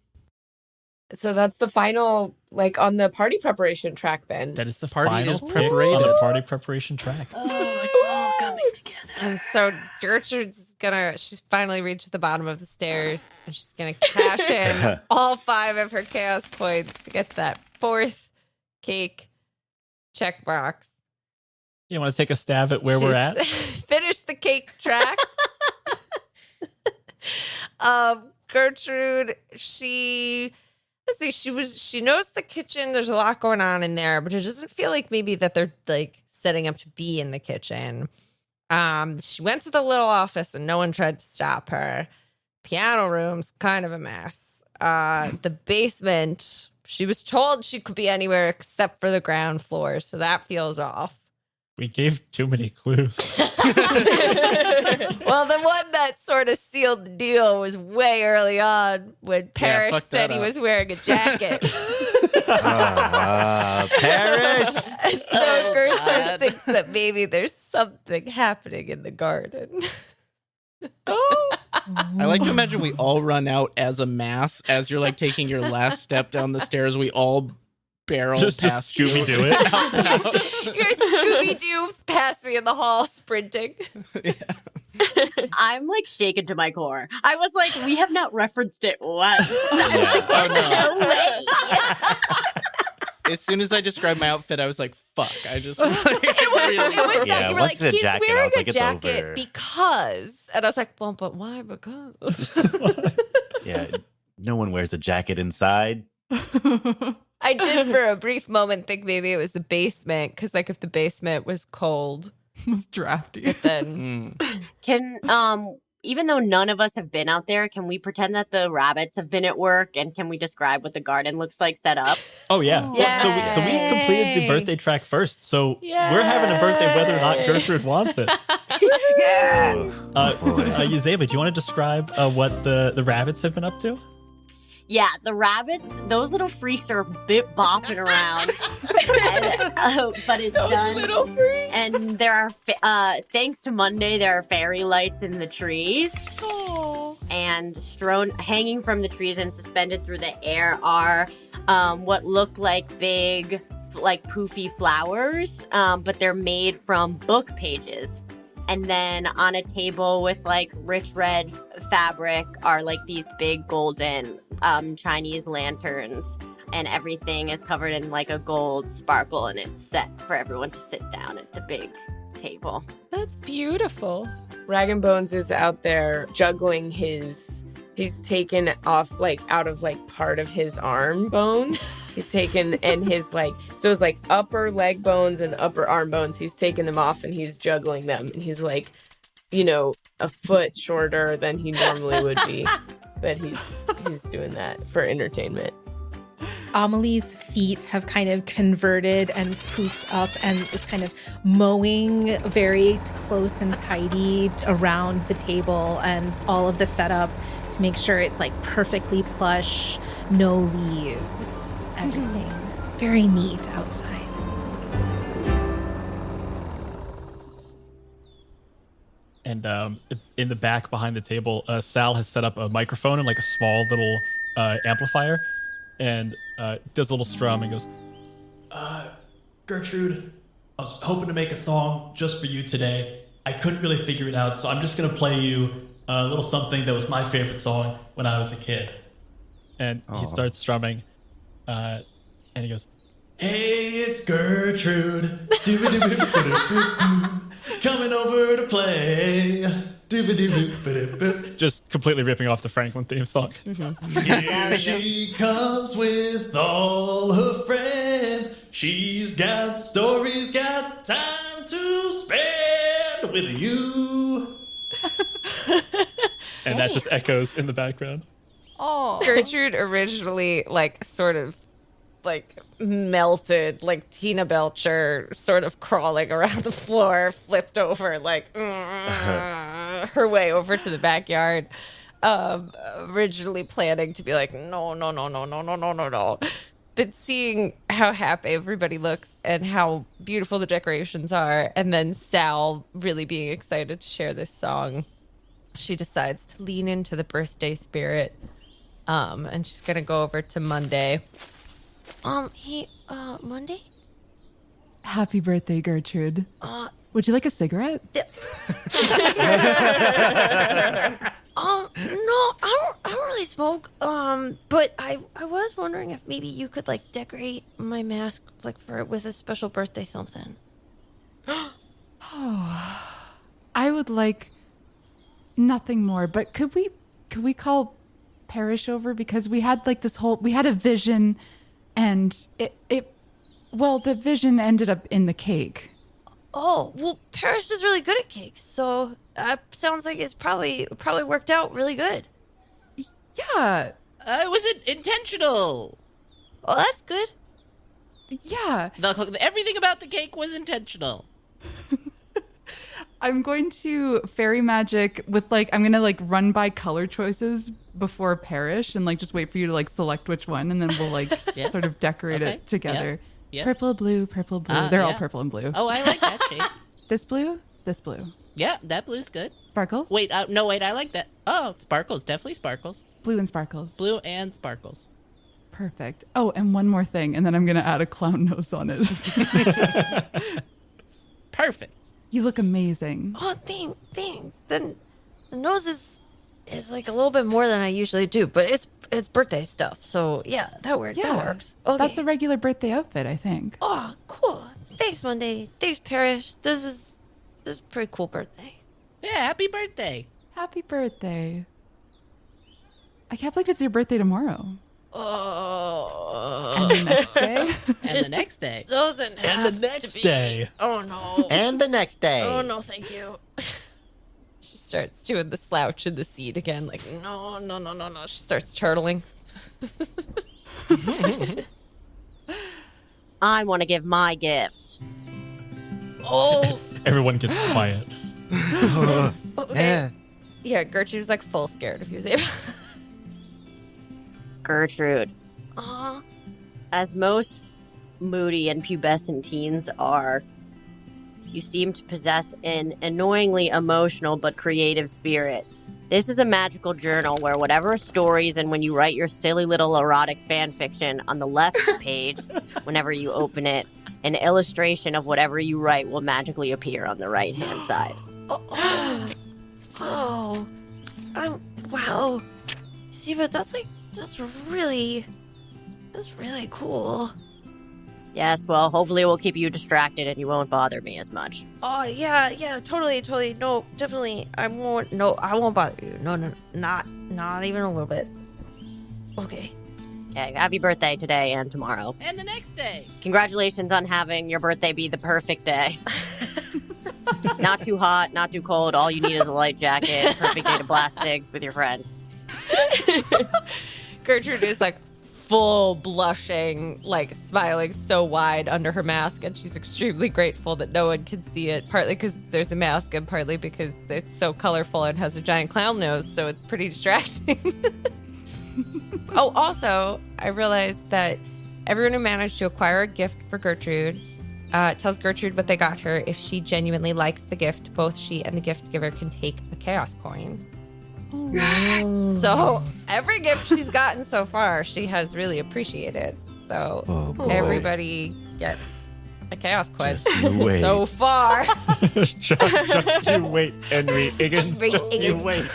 So that's the final, on the party preparation track then. That is the Party final is pick prepared. on the party preparation track. Oh, it's all coming together. And so Gertrude's she's finally reached the bottom of the stairs, and she's gonna cash in all 5 of her chaos coins to get that 4th cake checkbox. You want to take a stab at where we're at? Finish the cake track. Gertrude, she knows the kitchen. There's a lot going on in there, but it doesn't feel like maybe that they're setting up to be in the kitchen. She went to the little office and no one tried to stop her. Piano room's kind of a mess. The basement, she was told she could be anywhere except for the ground floor, so that feels off. We gave too many clues. Well, the one that sort of sealed the deal was way early on when Parrish said he was wearing a jacket. Parrish! So Gertrude thinks that maybe there's something happening in the garden. I like to imagine we all run out as a mass as you're taking your last step down the stairs. We all barrel just past Scooby Doo it. You're Scooby-Doo past me in the hall sprinting. I'm shaken to my core. I was like, we have not referenced it once. Oh, no way. As soon as I described my outfit, I was like, fuck. I just It was that you were once like, it's a he's jacket, I wearing was like, a it's jacket over. because, and I was like, well, but why? Because Yeah, no one wears a jacket inside. I did for a brief moment think maybe it was the basement, because if the basement was cold, It's drafty. then Can even though none of us have been out there, can we pretend that the rabbits have been at work, and can we describe what the garden looks like set up? Oh yeah. Well, so we completed the birthday track first. So we're having a birthday whether or not Gertrude wants it. Yazeba, do you want to describe what the rabbits have been up to? Yeah, the rabbits, those little freaks are a bit bopping around. But it's done. Little freaks. And there are, thanks to Monday, there are fairy lights in the trees. oh, And hanging from the trees and suspended through the air are what look like big, poofy flowers, but they're made from book pages. And then on a table with rich red fabric are these big golden Chinese lanterns, and everything is covered in a gold sparkle, and it's set for everyone to sit down at the big table. that's beautiful. Rag and Bones is out there juggling he's taken off like out of like part of his arm bones. He's taken and his like, so it's like upper leg bones and upper arm bones. He's taken them off and he's juggling them. And he's like, you know, a foot shorter than he normally would be. But he's doing that for entertainment. Amelie's feet have kind of converted and poofed up and is kind of mowing very close and tidy around the table and all of the setup to make sure it's like perfectly plush, no leaves, everything. Very neat outside. And in the back behind the table, Sal has set up a microphone and like a small little amplifier, and does a little strum and goes, Gertrude, I was hoping to make a song just for you today. I couldn't really figure it out, so I'm just going to play you a little something that was my favorite song when I was a kid. And he starts strumming, and he goes, hey, it's Gertrude, coming over to play. Just completely ripping off the Franklin theme song. Here she comes with all her friends. She's got stories, got time to spend with you. And that just echoes in the background. Oh, Gertrude originally like sort of like melted like Tina Belcher, sort of crawling around the floor, flipped over like her way over to the backyard. Originally planning to be like no. But seeing how happy everybody looks and how beautiful the decorations are, and then Sal really being excited to share this song, she decides to lean into the birthday spirit. And she's gonna go over to Monday. Hey, Monday? Happy birthday, Gertrude. Would you like a cigarette? No, I don't really smoke. But I was wondering if maybe you could like decorate my mask like with a special birthday something. Oh, I would like nothing more, but could we call Parrish over, because we had like we had a vision, and the vision ended up in the cake. Oh, well, Parrish is really good at cakes, so sounds like it's probably worked out really good. Yeah. It wasn't intentional. Oh, that's good. Yeah. Everything about the cake was intentional. I'm going to fairy magic with I'm going to run by color choices before Parrish and just wait for you to select which one, and then we'll Yes. sort of decorate it together. Yeah. Yes. Purple, blue, purple, blue. They're all purple and blue. Oh, I like that shape. This blue, this blue. Yeah, that blue's good. Sparkles? Wait, no, I like that. Oh, sparkles, definitely sparkles. Blue and sparkles. Blue and sparkles. Perfect. Oh, and one more thing, and then I'm going to add a clown nose on it. Perfect. You look amazing. Oh, thanks. Then the nose is a little bit more than I usually do, but it's birthday stuff, so yeah, that works. Yeah. That works. Okay. That's a regular birthday outfit, I think. Oh, cool. Thanks, Monday. Thanks, Parrish. This is a pretty cool birthday. Yeah, happy birthday. Happy birthday. I can't believe it's your birthday tomorrow. Oh. And the next day? And the next day. Doesn't have And the next to be. day. Oh, no. And the next day. Oh, no, thank you. She starts doing the slouch in the seat again, like, no. She starts turtling. I want to give my gift. Oh. Everyone gets quiet. Okay. Yeah, Gertrude's full scared of Yazeba. Gertrude. Uh-huh. As most moody and pubescent teens are, you seem to possess an annoyingly emotional but creative spirit. This is a magical journal where whatever stories and when you write your silly little erotic fan fiction, on the left page, whenever you open it, an illustration of whatever you write will magically appear on the right-hand side. Wow. See, but that's really cool. Yes, well, hopefully it will keep you distracted and you won't bother me as much. Oh, yeah, totally. No, definitely. I won't bother you. No, not even a little bit. Okay. Okay, happy birthday today and tomorrow. And the next day. Congratulations on having your birthday be the perfect day. Not too hot, not too cold. All you need is a light jacket. Perfect day to blast cigs with your friends. Gertrude is like full blushing, like smiling so wide under her mask, and she's extremely grateful that no one can see it, partly because there's a mask and partly because it's so colorful and has a giant clown nose, so it's pretty distracting. Oh, also, I realized that everyone who managed to acquire a gift for Gertrude tells Gertrude what they got her. If she genuinely likes the gift, both she and the gift giver can take a chaos coin. Yes. So every gift she's gotten so far, she has really appreciated. So everybody gets a chaos coin so far. just you wait, Henry Higgins. Just you wait.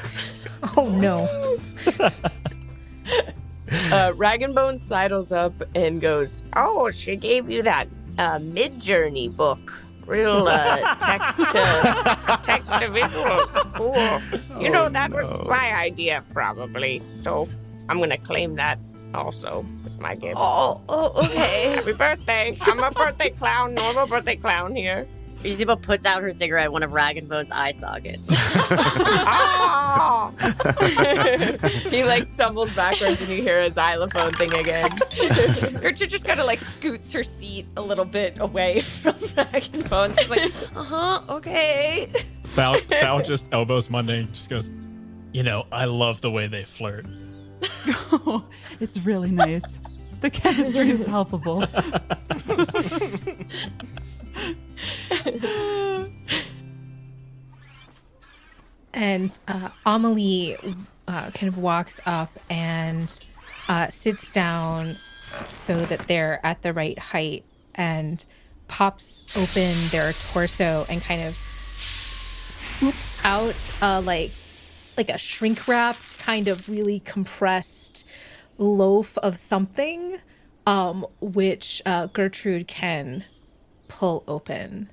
Oh no. Rag and Bone sidles up and goes, "Oh, she gave you that Mid-Journey book. Real text to visuals. Cool. You know, that was my idea, probably. So I'm going to claim that also as my gift. Oh, okay. Happy birthday. I'm a birthday clown, normal birthday clown here." Yazeba puts out her cigarette at one of Rag and Bone's eye sockets. Oh! He like stumbles backwards and you hear a xylophone thing again. Gertrude just kind of like scoots her seat a little bit away from Rag and Bone. She's like, okay. Sal just elbows Monday and just goes, you know, I love the way they flirt. Oh, it's really nice. The chemistry is palpable. And Amelie kind of walks up and sits down so that they're at the right height and pops open their torso and kind of swoops out like a shrink-wrapped, kind of really compressed loaf of something, which Gertrude can pull open.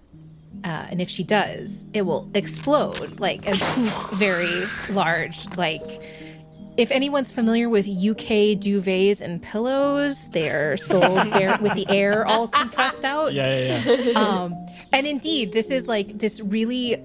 And if she does, it will explode, like, and poof, very large. Like, if anyone's familiar with UK duvets and pillows, they're sold there with the air all compressed out. Yeah. And indeed, this is like this really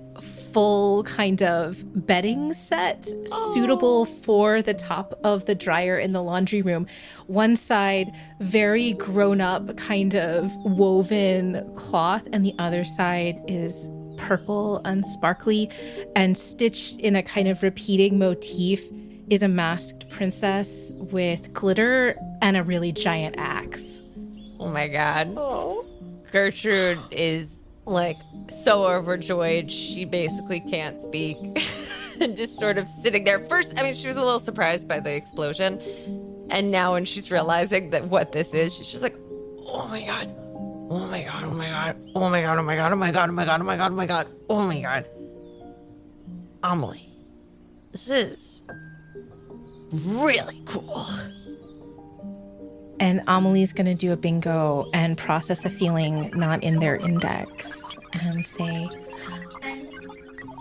full kind of bedding set suitable for the top of the dryer in the laundry room. One side, very grown up kind of woven cloth, and the other side is purple and sparkly, and stitched in a kind of repeating motif is a masked princess with glitter and a really giant axe. Oh my god. Gertrude is like so overjoyed she basically can't speak. And just sort of sitting there. First, I mean, she was a little surprised by the explosion. And now when she's realizing that what this is, she's just like, oh my god. Oh my god, oh my god. Oh my god, oh my god, oh my god, oh my god, oh my god, oh my god. Oh my god. Amelie, this is really cool. And Amelie's going to do a bingo and process a feeling not in their index and say, I'm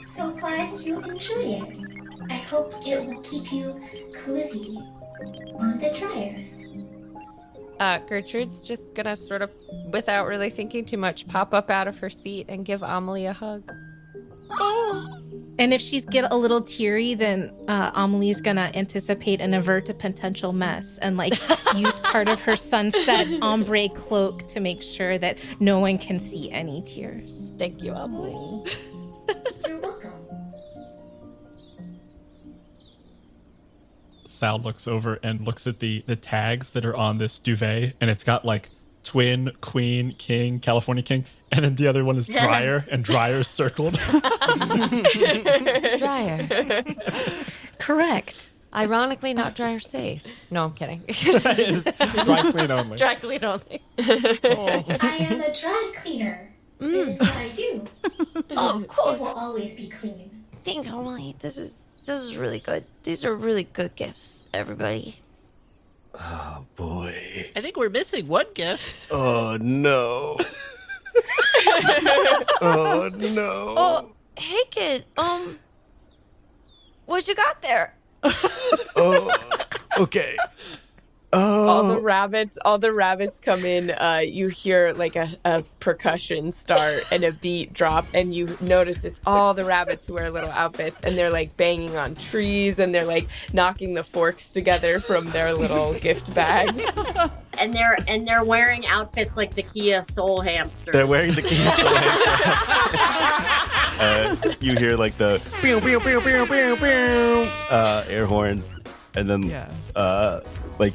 so glad you enjoy it. I hope it will keep you cozy on the dryer. Gertrude's just going to sort of, without really thinking too much, pop up out of her seat and give Amelie a hug. And if she's get a little teary, then Amelie's gonna anticipate and avert a potential mess and like use part of her sunset ombre cloak to make sure that no one can see any tears. Thank you, Amelie. You're welcome. Sal looks over and looks at the tags that are on this duvet, and it's got like twin, queen, king, California king, and then the other one is dryer, and dryer's circled. Dryer. Correct. Ironically, not dryer safe. No, I'm kidding. Dry clean only. Dry clean only. I am a dry cleaner. That is what I do. Oh, cool. It will always be clean. Thank you, Emily. This is really good. These are really good gifts, everybody. Oh, boy. I think we're missing one gift. Oh, no. Oh, no. Oh, hey kid, what you got there? Oh, okay. All the rabbits come in. You hear like a percussion start and a beat drop, and you notice it's all the rabbits who wear little outfits, and they're like banging on trees, and they're like knocking the forks together from their little gift bags. And they're wearing outfits like the Kia Soul Hamster. They're wearing the Kia Soul Hamster. You hear like the pew, pew, pew, pew, pew, pew, air horns, and then like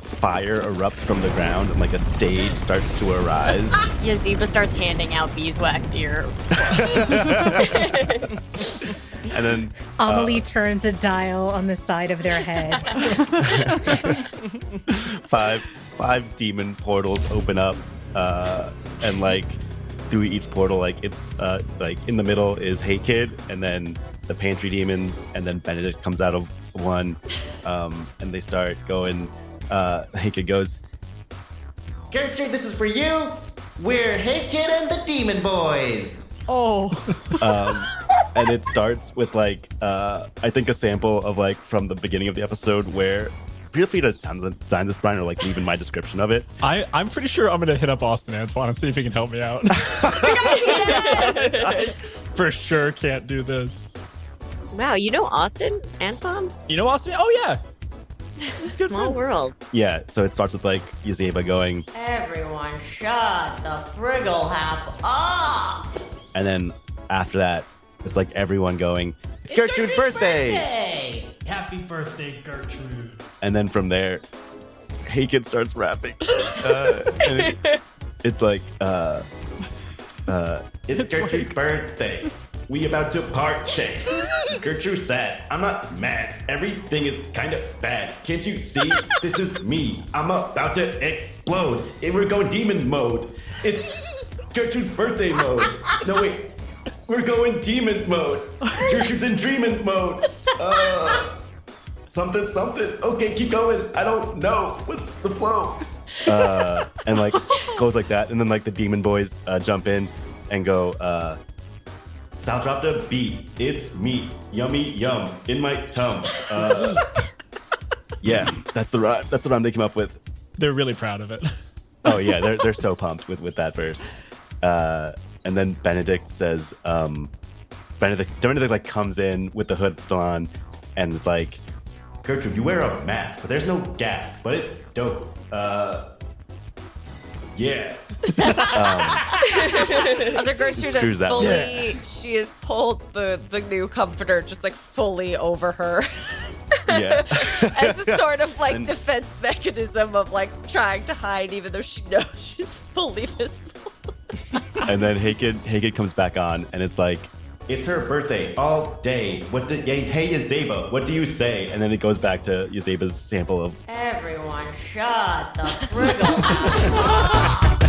fire erupts from the ground, and like a stage starts to arise. Yazeba starts handing out beeswax here. And then Amelie turns a dial on the side of their head. five demon portals open up, and like through each portal, like it's like in the middle is Hey Kid, and then the pantry demons, and then Benedict comes out of one, and they start going. Hey Kid goes, Gertrude, this is for you. We're Hey Kid and the Demon Boys. Oh. And it starts with like I think a sample of like from the beginning of the episode where. Feel free to design this, Brian, or like leave in my description of it. I'm pretty sure I'm gonna hit up Austin Antoine and see if he can help me out. I for sure can't do this. Wow, you know Austin Antoine? You know Austin? Oh yeah. It's good. Small world. Yeah, so it starts with like Yazeba going, Everyone shut the friggle hap up. And then after that, it's like everyone going, It's Gertrude's birthday! Happy birthday, Gertrude. And then from there, Hey Kid starts rapping. And it's like, It's Gertrude's birthday. We about to party. Gertrude said, I'm not mad. Everything is kind of bad. Can't you see? This is me. I'm about to explode. And we're going demon mode. It's Gertrude's birthday mode. No, wait. We're going demon mode. Gertrude's in dreaming mode. Something. Okay, keep going. I don't know. What's the flow? And like goes like that. And then like the demon boys jump in and go, Sal dropped a beat. It's me. Yummy yum in my tum. Yeah, that's the rhyme they came up with. They're really proud of it. Oh yeah, they're so pumped with that verse. And then Benedict says, Benedict like comes in with the hood still on, and is like, Gertrude, you wear a mask, but there's no gas, but it's dope. Yeah. As Gertrude is fully, she has pulled the new comforter just like fully over her. Yeah. As a sort of like defense mechanism of like trying to hide, even though she knows she's fully visible. And then Hey Kid comes back on, and it's like, it's her birthday all day. Hey Yazeba, what do you say? And then it goes back to Yazeba's sample of Everyone shut the friggle up.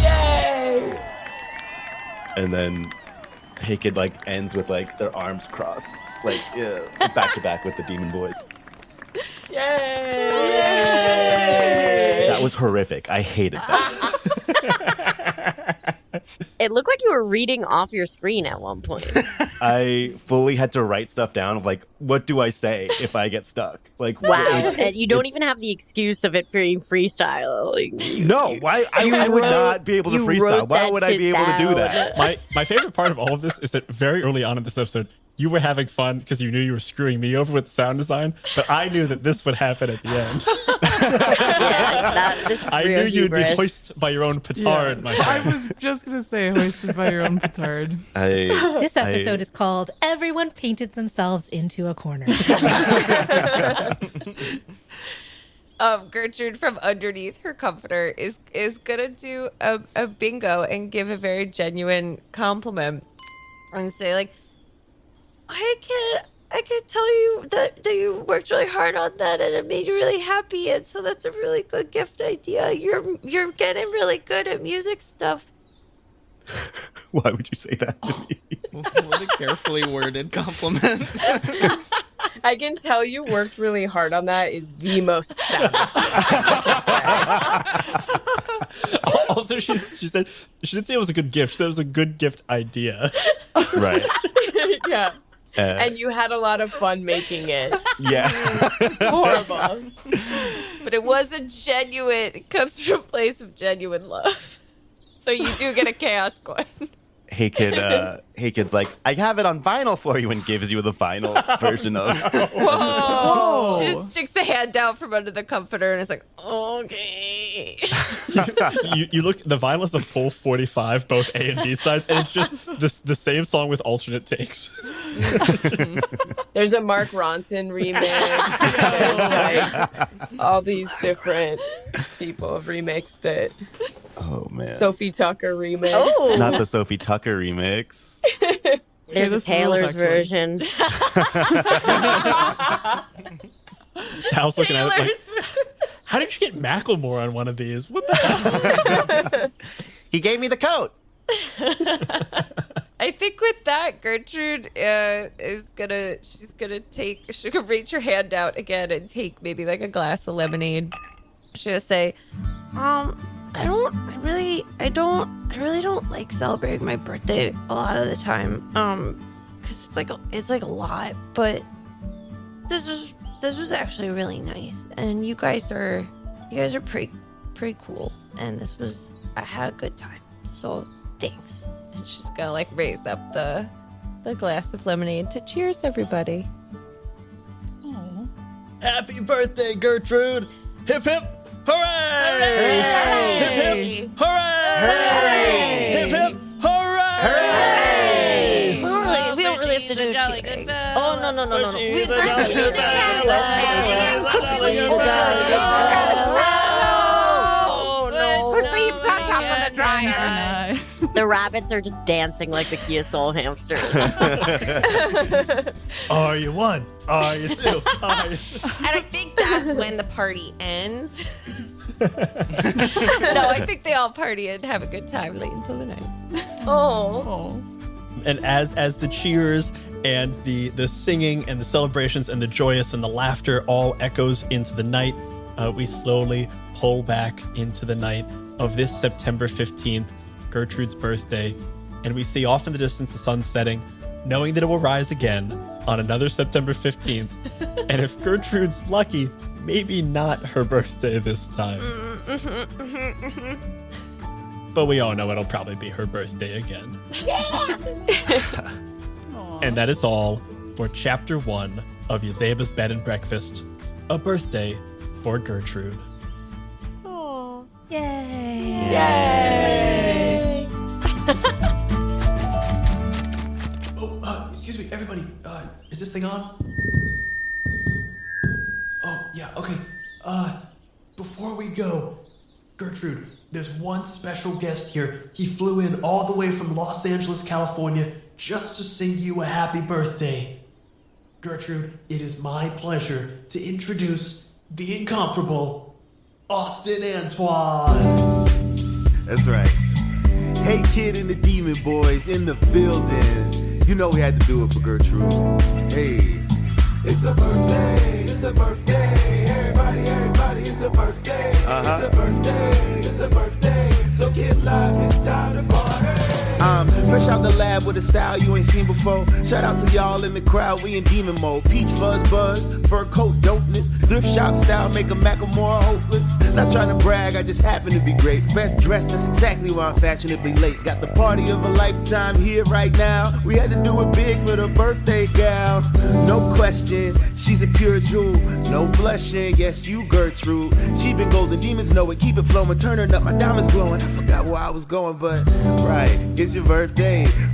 Yay! And then Hey Kid like ends with like their arms crossed, like back to back with the demon boys. Yay! That was horrific. I hated that. It looked like you were reading off your screen at one point. I fully had to write stuff down of like, what do I say if I get stuck? Like, wow, and you don't even have the excuse of it being freestyle. Like, no, why? I would not be able to freestyle. Why would I be able to do that? My favorite part of all of this is that very early on in this episode, you were having fun because you knew you were screwing me over with the sound design, but I knew that this would happen at the end. I knew you'd be hoisted by your own petard, my friend. I was just going to say hoisted by your own petard. This episode is called Everyone Painted Themselves into a Corner. Gertrude from underneath her comforter is gonna do a bingo and give a very genuine compliment and say like, hey kid, I can tell you that you worked really hard on that and it made you really happy, and so that's a really good gift idea. You're getting really good at music stuff. Why would you say that to me? What a carefully worded compliment. I can tell you worked really hard on that is the most savage. Also, she said she didn't say it was a good gift. She said it was a good gift idea. Right. Yeah. And you had a lot of fun making it. Yeah. Horrible. But it was a genuine, it comes from a place of genuine love. So you do get a chaos coin. Hey Kid's like, I have it on vinyl for you, and gives you the vinyl version of. Whoa. She just sticks a hand out from under the comforter and it's like, okay. you look, the vinyl is a full 45, both A and B sides, and it's just the same song with alternate takes. There's a Mark Ronson remix. There's like all these different people have remixed it. Oh man. Sophie Tucker remix. Oh. Not the Sophie Tucker remix. There's a Taylor's version. Sal's looking at it like, how did you get Macklemore on one of these? What the hell? He gave me the coat. I think with that, Gertrude she's gonna reach her hand out again and take maybe like a glass of lemonade. She'll say, I really don't like celebrating my birthday a lot of the time. Cause it's like a lot, but this was actually really nice. And you guys are pretty cool. And I had a good time. So thanks. And she's gonna like raise up the glass of lemonade to cheers, everybody. Aww. Happy birthday, Gertrude! Hip hip! Hooray! Hooray! Hip hip! Hooray! Hooray! Hip hip! Hooray! We don't really have to do cheering. Oh no! Who sleeps on top of the dryer? The rabbits are just dancing like the Kia Soul hamsters. Are you one? Are you two? Are you... And I think that's when the party ends. No, I think they all party and have a good time late until the night. Oh. And as the cheers and the singing and the celebrations and the joyous and the laughter all echoes into the night, we slowly pull back into the night of this September 15th, Gertrude's birthday, and we see off in the distance the sun setting, knowing that it will rise again on another September 15th. And if Gertrude's lucky, maybe not her birthday this time. But we all know it'll probably be her birthday again. And that is all for Chapter 1 of Yazeba's Bed and Breakfast, A Birthday for Gertrude. Aww. Yay. Yay. Excuse me, everybody. Is this thing on? Oh, yeah, okay. Before we go, Gertrude, there's one special guest here. He flew in all the way from Los Angeles, California, just to sing you a happy birthday. Gertrude, it is my pleasure to introduce the incomparable Austin Antoine. That's right. Hey, Kid and the Demon Boys in the building. You know we had to do it for Gertrude. Hey. It's a birthday, it's a birthday. Everybody, it's a birthday. It's a birthday, it's a birthday. So get live, it's time to party. Fresh out the lab with a style you ain't seen before. Shout out to y'all in the crowd, we in demon mode. Peach fuzz buzz, fur coat dopeness. Thrift shop style, make a Macklemore hopeless. Not trying to brag, I just happen to be great. Best dressed, that's exactly why I'm fashionably late. Got the party of a lifetime here right now. We had to do it big for the birthday gal. No question, she's a pure jewel. No blushing, yes you Gertrude. She been golden, demons know it. Keep it flowing, turning up, my diamonds glowing. I forgot where I was going, but right, it's your birthday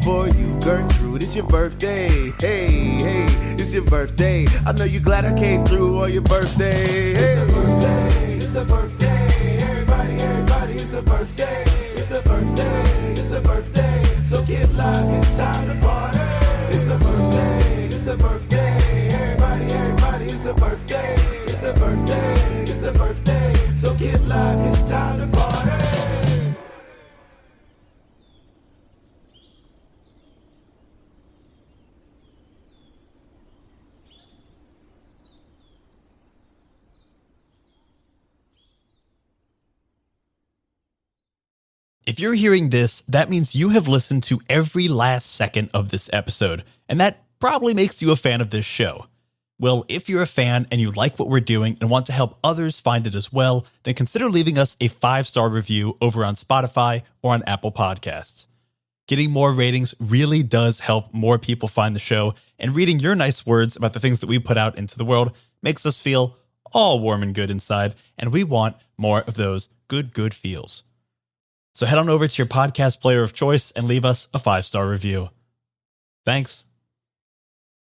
for you, Gertrude. It's your birthday. Hey, it's your birthday. I know you glad I came through on your birthday. Hey. It's a birthday. It's a birthday. Everybody, it's a birthday. It's a birthday. It's a birthday. So get live. It's time to party. It's a birthday. It's a birthday. Everybody, it's a birthday. It's a birthday. It's a birthday. So get live. It's time to party. If you're hearing this, that means you have listened to every last second of this episode, and that probably makes you a fan of this show. Well, if you're a fan and you like what we're doing and want to help others find it as well, then consider leaving us a 5-star review over on Spotify or on Apple Podcasts. Getting more ratings really does help more people find the show, and reading your nice words about the things that we put out into the world makes us feel all warm and good inside, and we want more of those good feels. So head on over to your podcast player of choice and leave us a 5-star review. Thanks.